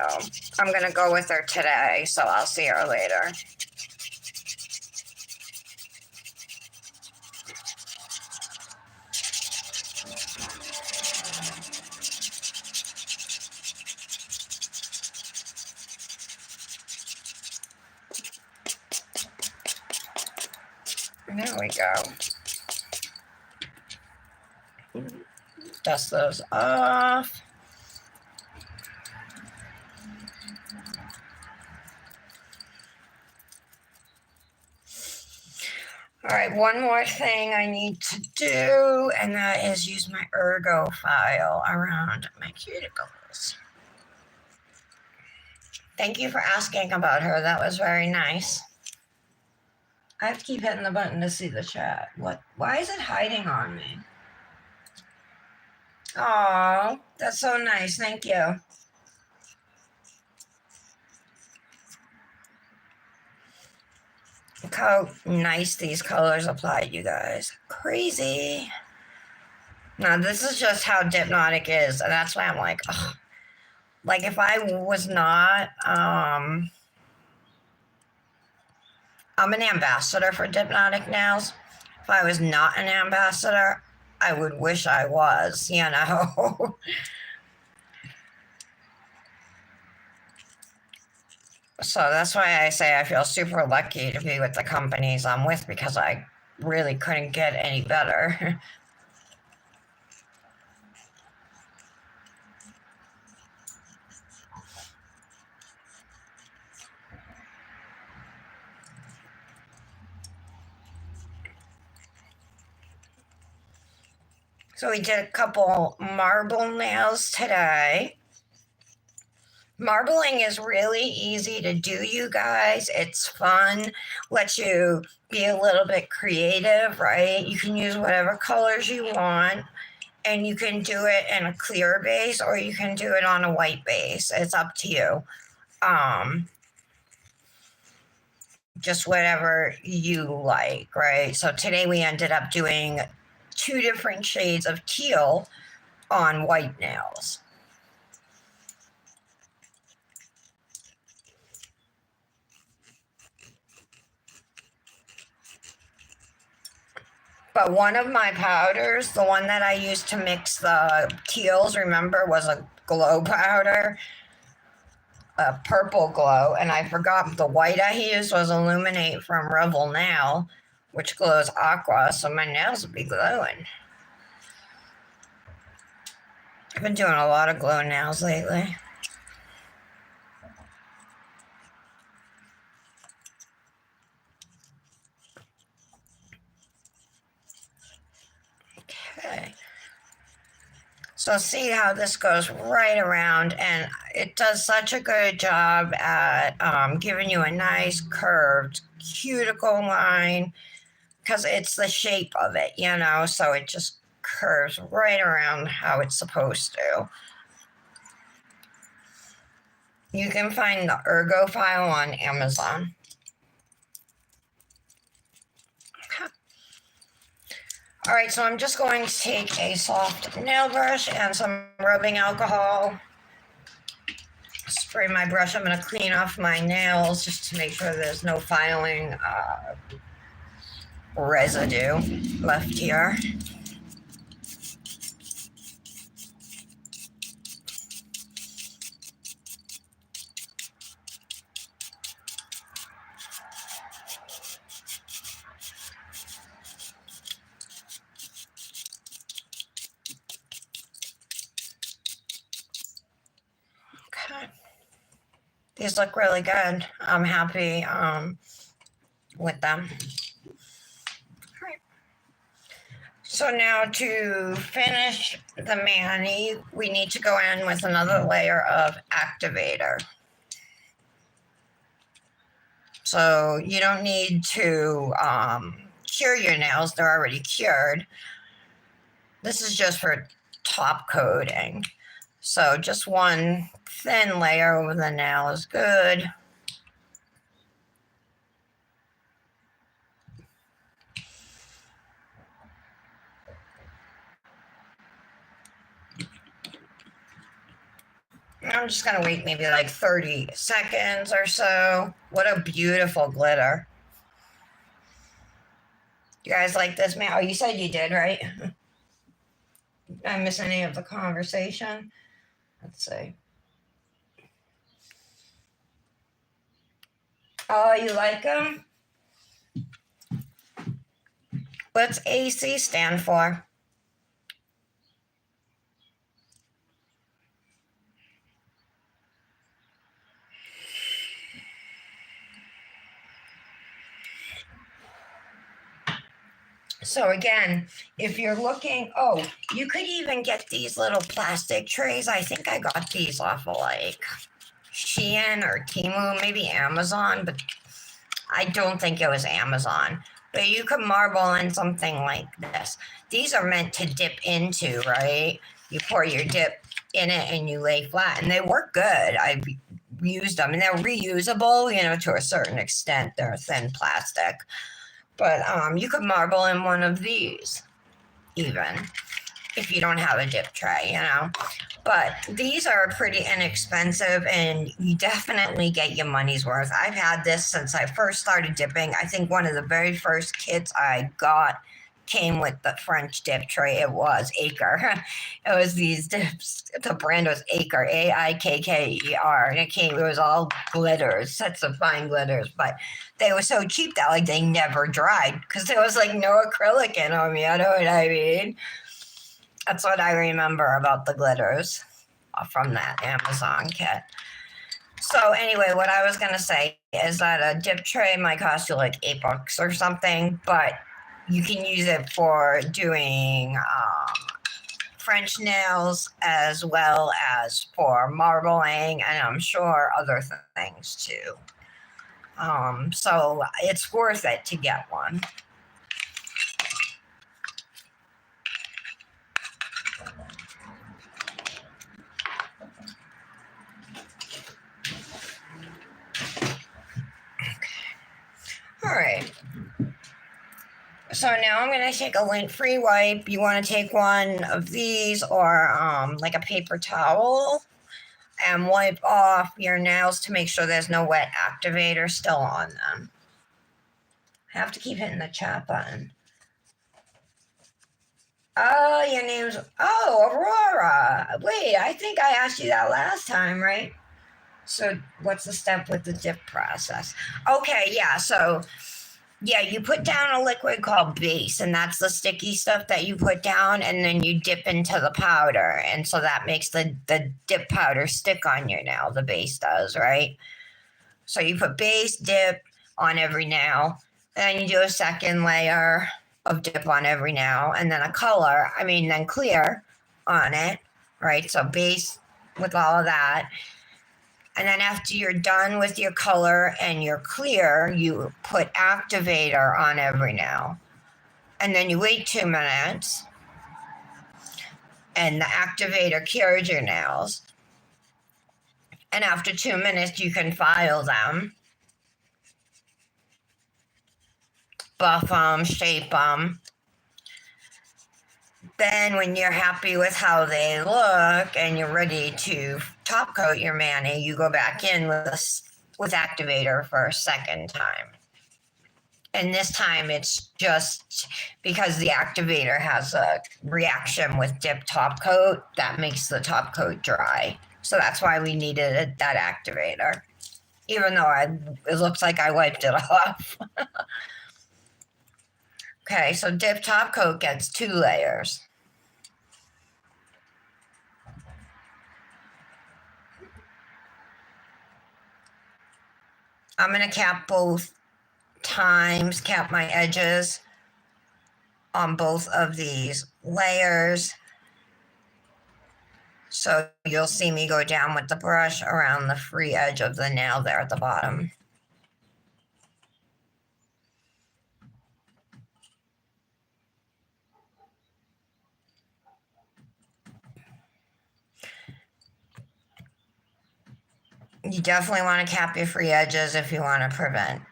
I'm going to go with her today, so I'll see her later. There we go. Dust those off. All right, one more thing I need to do, and that is use my ergo file around my cuticles. Thank you for asking about her. That was very nice. I have to keep hitting the button to see the chat. What? Why is it hiding on me? Oh, that's so nice. Thank you. Look how nice these colors apply, you guys. Crazy. Now, this is just how Dipnotic is, and that's why I'm like, oh. Like, if I was not, I'm an ambassador for Dipnotic Nails. If I was not an ambassador, I would wish I was, you know? So that's why I say I feel super lucky to be with the companies I'm with, because I really couldn't get any better. So we did a couple marble nails today. Marbling is really easy to do, you guys. It's fun, lets you be a little bit creative, right? You can use whatever colors you want, and you can do it in a clear base, or you can do it on a white base. It's up to you. Just whatever you like, right? So today we ended up doing 2 different shades of teal on white nails. But one of my powders, the one that I used to mix the teals, remember, was a glow powder, a purple glow, and I forgot the white I used was Illuminate from Revel Nail, which glows aqua, so my nails will be glowing. I've been doing a lot of glow nails lately. Okay. So see how this goes right around, and it does such a good job at giving you a nice curved cuticle line, because it's the shape of it, you know, so it just curves right around how it's supposed to. You can find the ergo file on Amazon. All right, so I'm just going to take a soft nail brush and some rubbing alcohol. Spray my brush. I'm going to clean off my nails just to make sure there's no filing residue left here. These look really good. I'm happy with them. So now to finish the mani, we need to go in with another layer of activator. So you don't need to cure your nails, they're already cured. This is just for top coating. So just one thin layer over the nail is good. I'm just gonna wait maybe like 30 seconds or so. What a beautiful glitter. You guys like this, man? Oh, you said you did, right? Did I miss any of the conversation? Let's see. Oh, you like them? What's AC stand for? So again, if you're looking, oh, you could even get these little plastic trays. I think I got these off of like Shein or Temu, maybe Amazon, but I don't think it was Amazon. But you could marble in something like this. These are meant to dip into, right? You pour your dip in it and you lay flat, and they work good. I've used them, and they're reusable, you know, to a certain extent. They're thin plastic. But you could marble in one of these, even if you don't have a dip tray, you know. But these are pretty inexpensive, and you definitely get your money's worth. I've had this since I first started dipping. I think one of the very first kits I got came with the French dip tray. It was Acre. It was these dips. The brand was Acre, Aikker, and it was all glitters, sets of fine glitters, but they were so cheap that like they never dried because there was like no acrylic in them. You know what I mean? That's what I remember about the glitters from that Amazon kit. So anyway, what I was gonna say is that a dip tray might cost you like $8 or something, but you can use it for doing French nails as well as for marbling, and I'm sure other things too. So it's worth it to get one. All right. So now I'm going to take a lint-free wipe. You want to take one of these or like a paper towel and wipe off your nails to make sure there's no wet activator still on them. I have to keep hitting the chat button. Oh, your name's, oh, Aurora. Wait, I think I asked you that last time, right? So what's the step with the dip process? Okay, yeah, so yeah, you put down a liquid called base, and that's the sticky stuff that you put down, and then you dip into the powder, and so that makes the dip powder stick on your nail. The base does, right? So you put base, dip on every nail, and then you do a second layer of dip on every nail, and then then clear on it, right? So base with all of that. And then after you're done with your color and your clear, you put activator on every nail. And then you wait 2 minutes, and the activator cures your nails. And after 2 minutes, you can file them, buff them, shape them. Then when you're happy with how they look and you're ready to top coat your mani, you go back in with activator for a second time. And this time it's just because the activator has a reaction with dip top coat that makes the top coat dry. So that's why we needed that activator, even though it looks like I wiped it off. Okay, so dip top coat gets 2 layers. I'm going to cap both times, cap my edges on both of these layers. So you'll see me go down with the brush around the free edge of the nail there at the bottom. You definitely want to cap your free edges if you want to prevent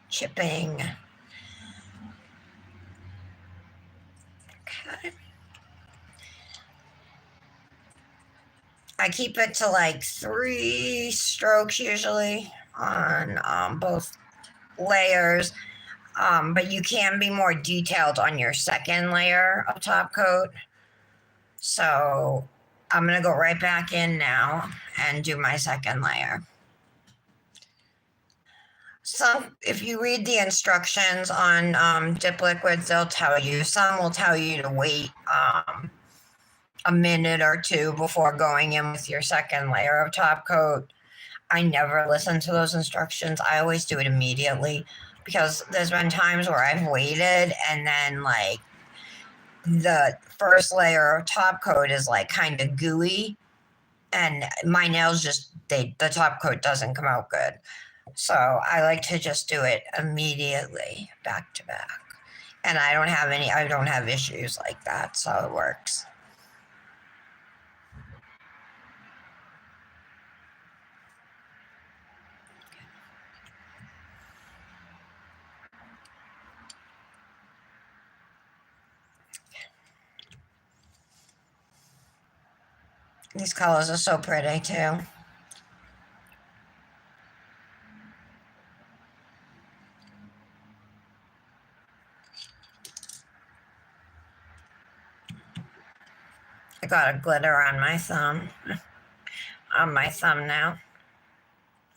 chipping. Okay. I keep it to like 3 strokes usually on both layers, but you can be more detailed on your second layer of top coat. So I'm going to go right back in now and do my second layer. Some, if you read the instructions on dip liquids, they'll tell you. Some will tell you to wait a minute or two before going in with your second layer of top coat. I never listen to those instructions. I always do it immediately because there's been times where I've waited and then like the first layer of top coat is like kind of gooey and my nails just the top coat doesn't come out good. So I like to just do it immediately back to back. And I don't have issues like that, so it works. These colors are so pretty too. I got a glitter on my thumb. On my thumb now.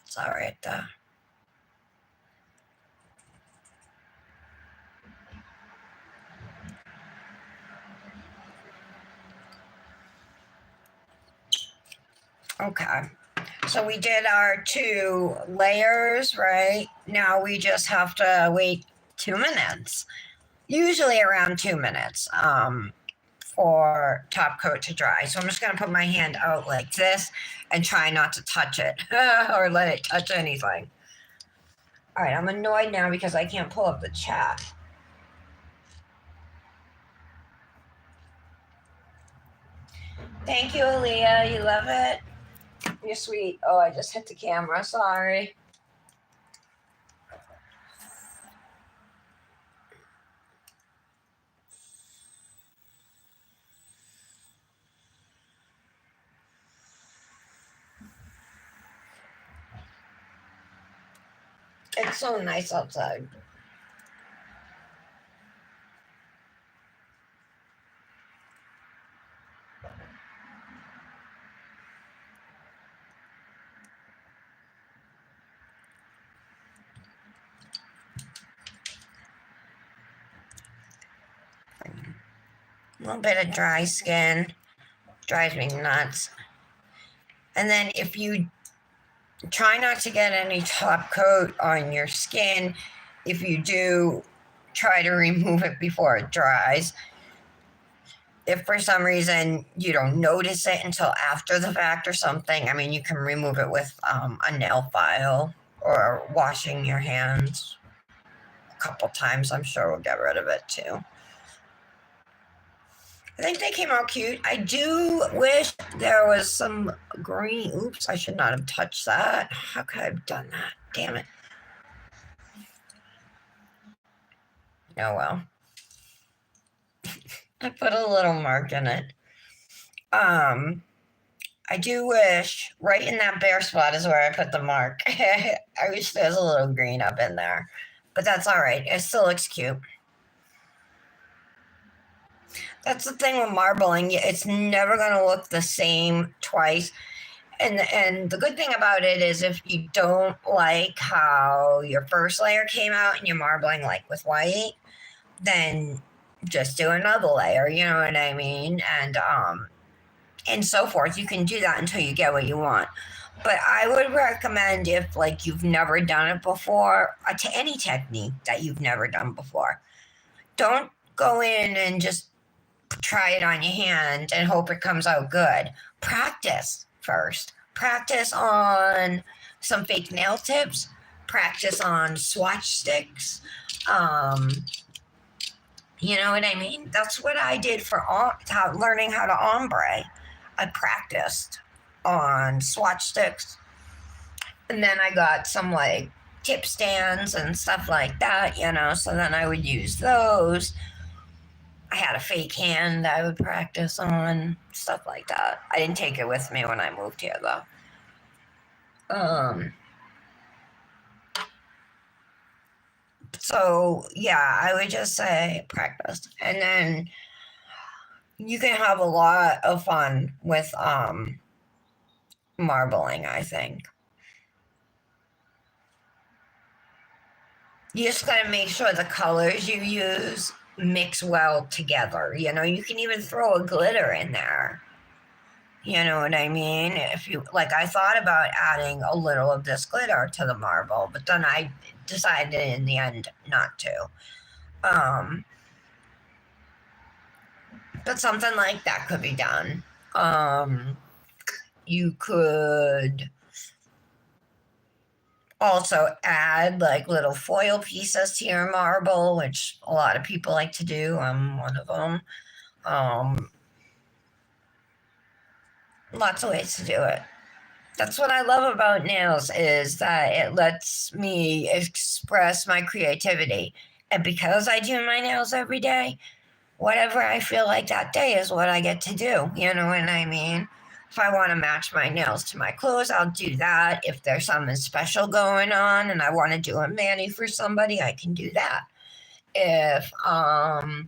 It's all right though. Okay. So we did our 2 layers, right? Now we just have to wait 2 minutes. Usually around 2 minutes for top coat to dry. So I'm just going to put my hand out like this and try not to touch it or let it touch anything. All right, I'm annoyed now because I can't pull up the chat. Thank you, Aaliyah. You love it? You're sweet. Oh, I just hit the camera. Sorry. It's so nice outside. A little bit of dry skin drives me nuts. And then if you try not to get any top coat on your skin, if you do, try to remove it before it dries. If for some reason you don't notice it until after the fact or something, I mean, you can remove it with a nail file or washing your hands a couple times. I'm sure we'll get rid of it too. I think they came out cute. I do wish there was some green. Oops, I should not have touched that. How could I have done that? Damn it. Oh well. I put a little mark in it. I do wish right in that bare spot is where I put the mark. I wish there's a little green up in there, but that's all right. It still looks cute. That's the thing with marbling. It's never going to look the same twice. And the good thing about it is if you don't like how your first layer came out and you're marbling like with white, then just do another layer, you know what I mean? And so forth. You can do that until you get what you want. But I would recommend, if like you've never done it before, to any technique that you've never done before, don't go in and just try it on your hand and hope it comes out good. Practice first. Practice on some fake nail tips. Practice on swatch sticks. Um, you know what I mean? That's what I did for learning how to ombre. I practiced on swatch sticks, and then I got some like tip stands and stuff like that, you know, so then I would use those. I had a fake hand I would practice on, stuff like that. I didn't take it with me when I moved here though. Um, so yeah, I would just say practice. And then you can have a lot of fun with marbling, I think. You just gotta make sure the colors you use mix well together. You know, you can even throw a glitter in there. You know what I mean? If you like, I thought about adding a little of this glitter to the marble, but then I decided in the end not to. Um, but something like that could be done. You could also add like little foil pieces to your marble, which a lot of people like to do. I'm one of them. Um, Lots of ways to do it. That's what I love about nails, is that it lets me express my creativity. And because I do my nails every day, whatever I feel like that day is what I get to do. You know what I mean? If I want to match my nails to my clothes, I'll do that. If there's something special going on and I want to do a mani for somebody, I can do that. If I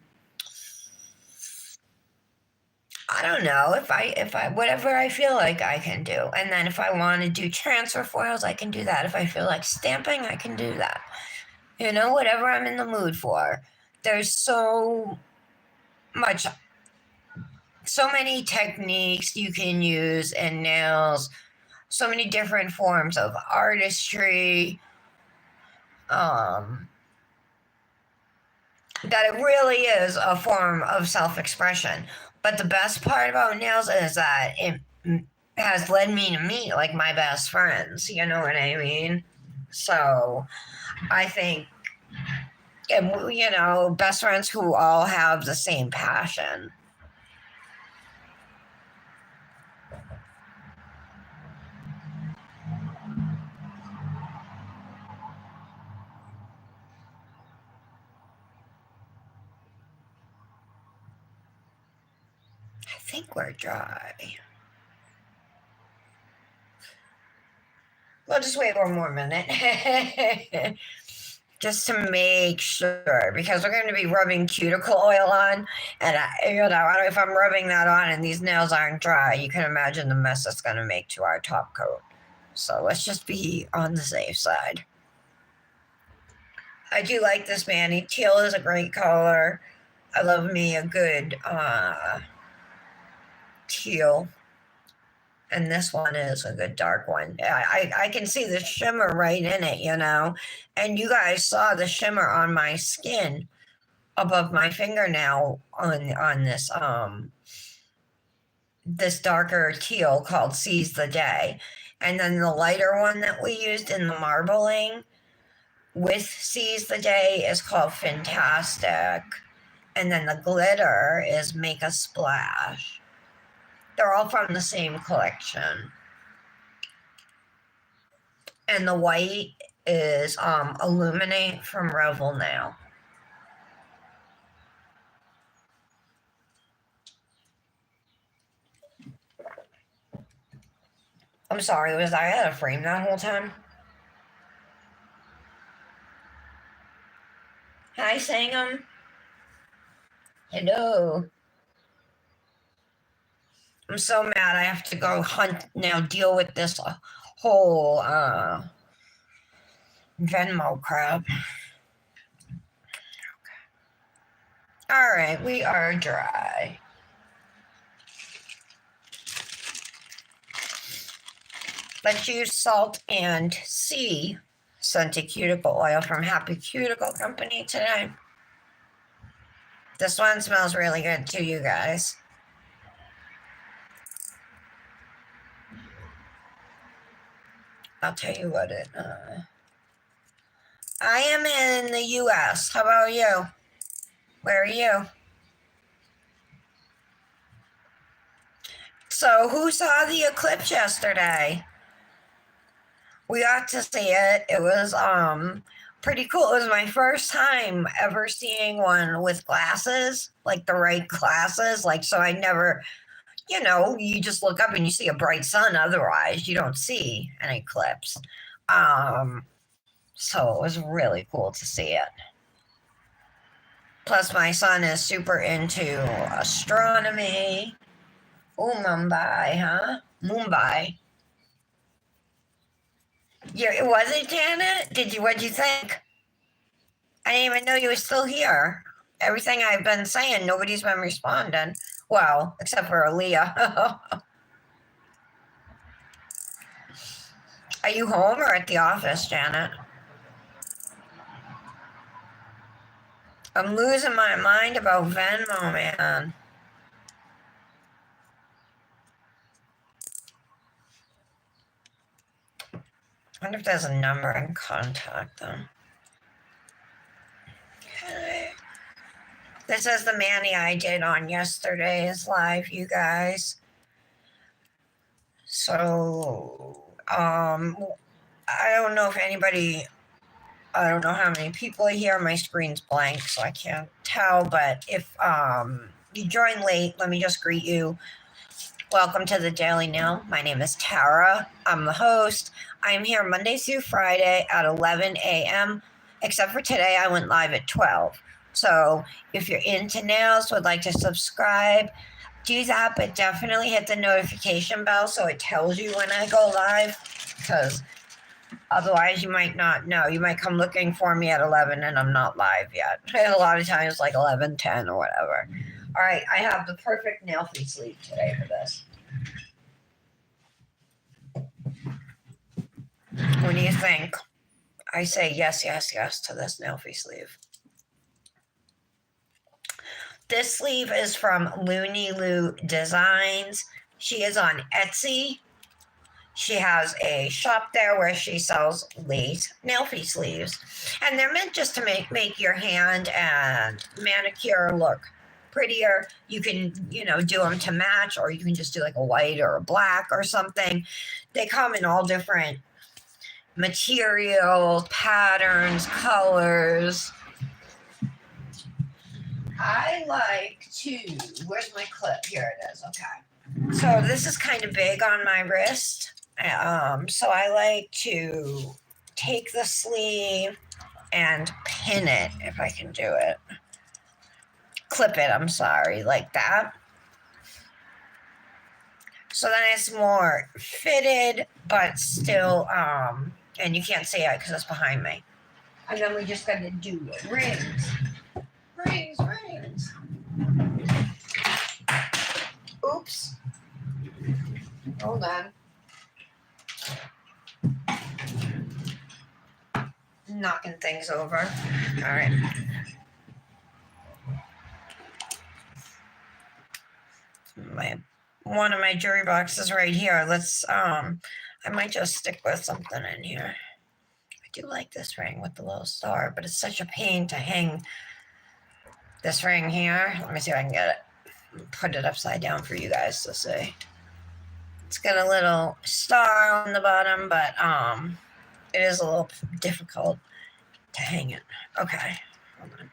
don't know, if I whatever I feel like I can do. And then if I want to do transfer foils, I can do that. If I feel like stamping, I can do that. You know, whatever I'm in the mood for. There's much so many techniques you can use in nails, so many different forms of artistry, um, that it really is a form of self-expression. But the best part about nails is that it has led me to meet like my best friends. You know what I mean? So I think, you know, best friends who all have the same passion. I think we're dry. We'll just wait one more minute. Just to make sure, because we're going to be rubbing cuticle oil on, and if I'm rubbing that on and these nails aren't dry, you can imagine the mess it's going to make to our top coat. So let's just be on the safe side. I do like this mani. Teal is a great color. I love me a good teal. And this one is a good dark one. I can see the shimmer right in it, you know. And you guys saw the shimmer on my skin above my fingernail on this darker teal called Seize the Day. And then the lighter one that we used in the marbling with Seize the Day is called Fantastic. And then the glitter is Make a Splash. They're all from the same collection. And the white is Illuminate from Revel Nail. I'm sorry, was I out of frame that whole time? Hi, Sangam. Hello. I'm so mad I have to go hunt now, deal with this whole Venmo crap. All right, we are dry. Let's use Salt and Sea scented cuticle oil from Happy Cuticle Company today. This one smells really good too, you guys. I'll tell you what it. I am in the U.S. How about you? Where are you? So, who saw the eclipse yesterday? We got to see it. It was pretty cool. It was my first time ever seeing one with glasses, like the right glasses. Like, so I never, you just look up and you see a bright sun. Otherwise, you don't see an eclipse. So it was really cool to see it. Plus, my son is super into astronomy. Oh, Mumbai, huh? Mumbai. Yeah, it wasn't, Janet? What'd you think? I didn't even know you were still here. Everything I've been saying, nobody's been responding. Well, except for Aaliyah. Are you home or at the office, Janet? I'm losing my mind about Venmo, man. I wonder if there's a number and contact them. Okay. This is the mani I did on yesterday's live, you guys. So, I don't know if anybody, I don't know how many people are here. My screen's blank, so I can't tell. But if you join late, let me just greet you. Welcome to the Daily Nail. My name is Tara. I'm the host. I'm here Monday through Friday at 11 a.m., except for today I went live at 12. So if you're into nails, would like to subscribe, do that, but definitely hit the notification bell so it tells you when I go live, because otherwise you might not know. You might come looking for me at 11 and I'm not live yet. A lot of times like 11:10 or whatever. All right, I have the perfect nail free sleeve today for this. What do you think? I say yes, yes, yes to this nail free sleeve. This sleeve is from Looney Lou Designs. She is on Etsy. She has a shop there where she sells lace nail free sleeves. And they're meant just to make your hand and manicure look prettier. You can, do them to match, or you can just do like a white or a black or something. They come in all different materials, patterns, colors. I like to, where's my clip? Here it is. Okay. So this is kind of big on my wrist. So I like to take the sleeve and pin it, if I can do it. Clip it, I'm sorry, like that. So then it's more fitted, but still, and you can't see it because it's behind me. And then we just got to do rings. Rings. Oops. Hold on. Knocking things over. All right. One of my jewelry boxes right here. Let's I might just stick with something in here. I do like this ring with the little star, but it's such a pain to hang this ring here. Let me see if I can get it. Put it upside down for you guys to see. It's got a little star on the bottom, but it is a little difficult to hang it. Okay, hold on.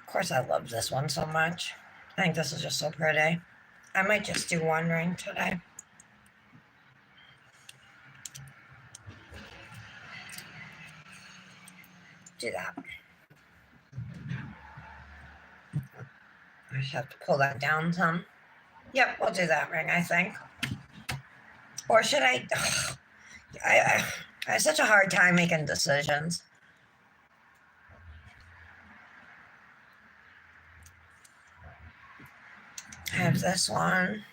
Of course, I love this one so much. I think this is just so pretty. I might just do one ring today. Do that. I just have to pull that down some. Yep, we'll do that ring, I think. Or should I? I have such a hard time making decisions. I have this one.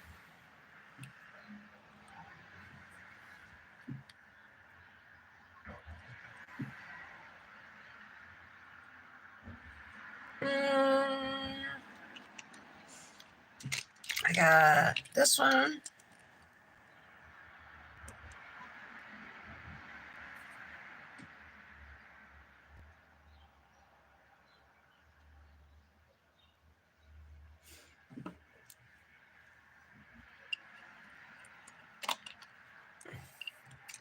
I got this one.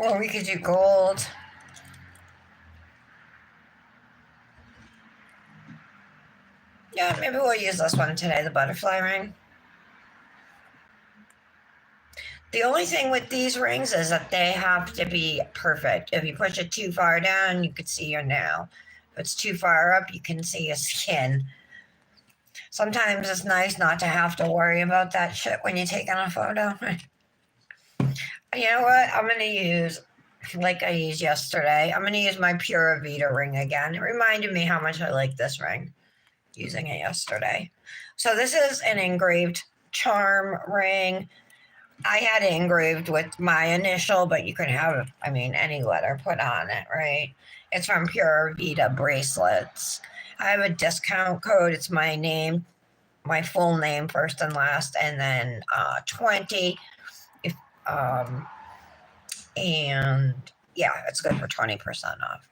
Or we could do gold. Yeah, maybe we'll use this one today, the butterfly ring. The only thing with these rings is that they have to be perfect. If you push it too far down, you could see your nail. If it's too far up, you can see your skin. Sometimes it's nice not to have to worry about that shit when you're taking a photo. You know what? I'm going to use, like I used yesterday, I'm going to use my Pura Vida ring again. It reminded me how much I like this ring, using it yesterday. So this is an engraved charm ring. I had it engraved with my initial, but you can have, I mean, any letter put on it, right? It's from Pura Vida Bracelets. I have a discount code. It's my name, my full name, first and last, and then 20. If and yeah, it's good for 20% off.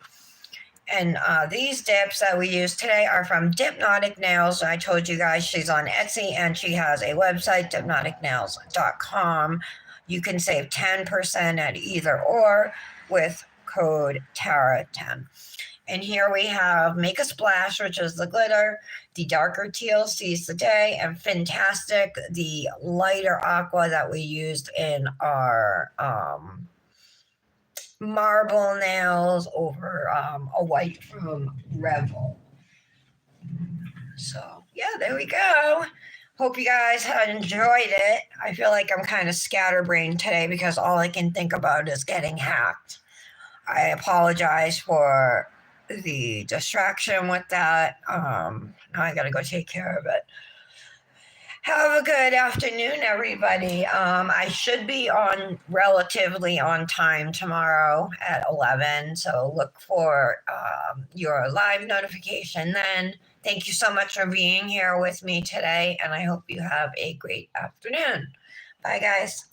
And these dips that we use today are from Dipnotic Nails. I told you guys she's on Etsy and she has a website, dipnoticnails.com. You can save 10% at either or with code TARA10. And here we have Make a Splash, which is the glitter, the darker teal sees the day, and Fantastic, the lighter aqua that we used in our marble nails over a white from Revel. So yeah, there we go. Hope you guys had enjoyed it. I feel like I'm kind of scatterbrained today because all I can think about is getting hacked. I apologize for the distraction with that. Now I gotta go take care of it. Have a good afternoon, everybody. I should be on relatively on time tomorrow at 11, so look for your live notification then. Thank you so much for being here with me today, and I hope you have a great afternoon. Bye, guys.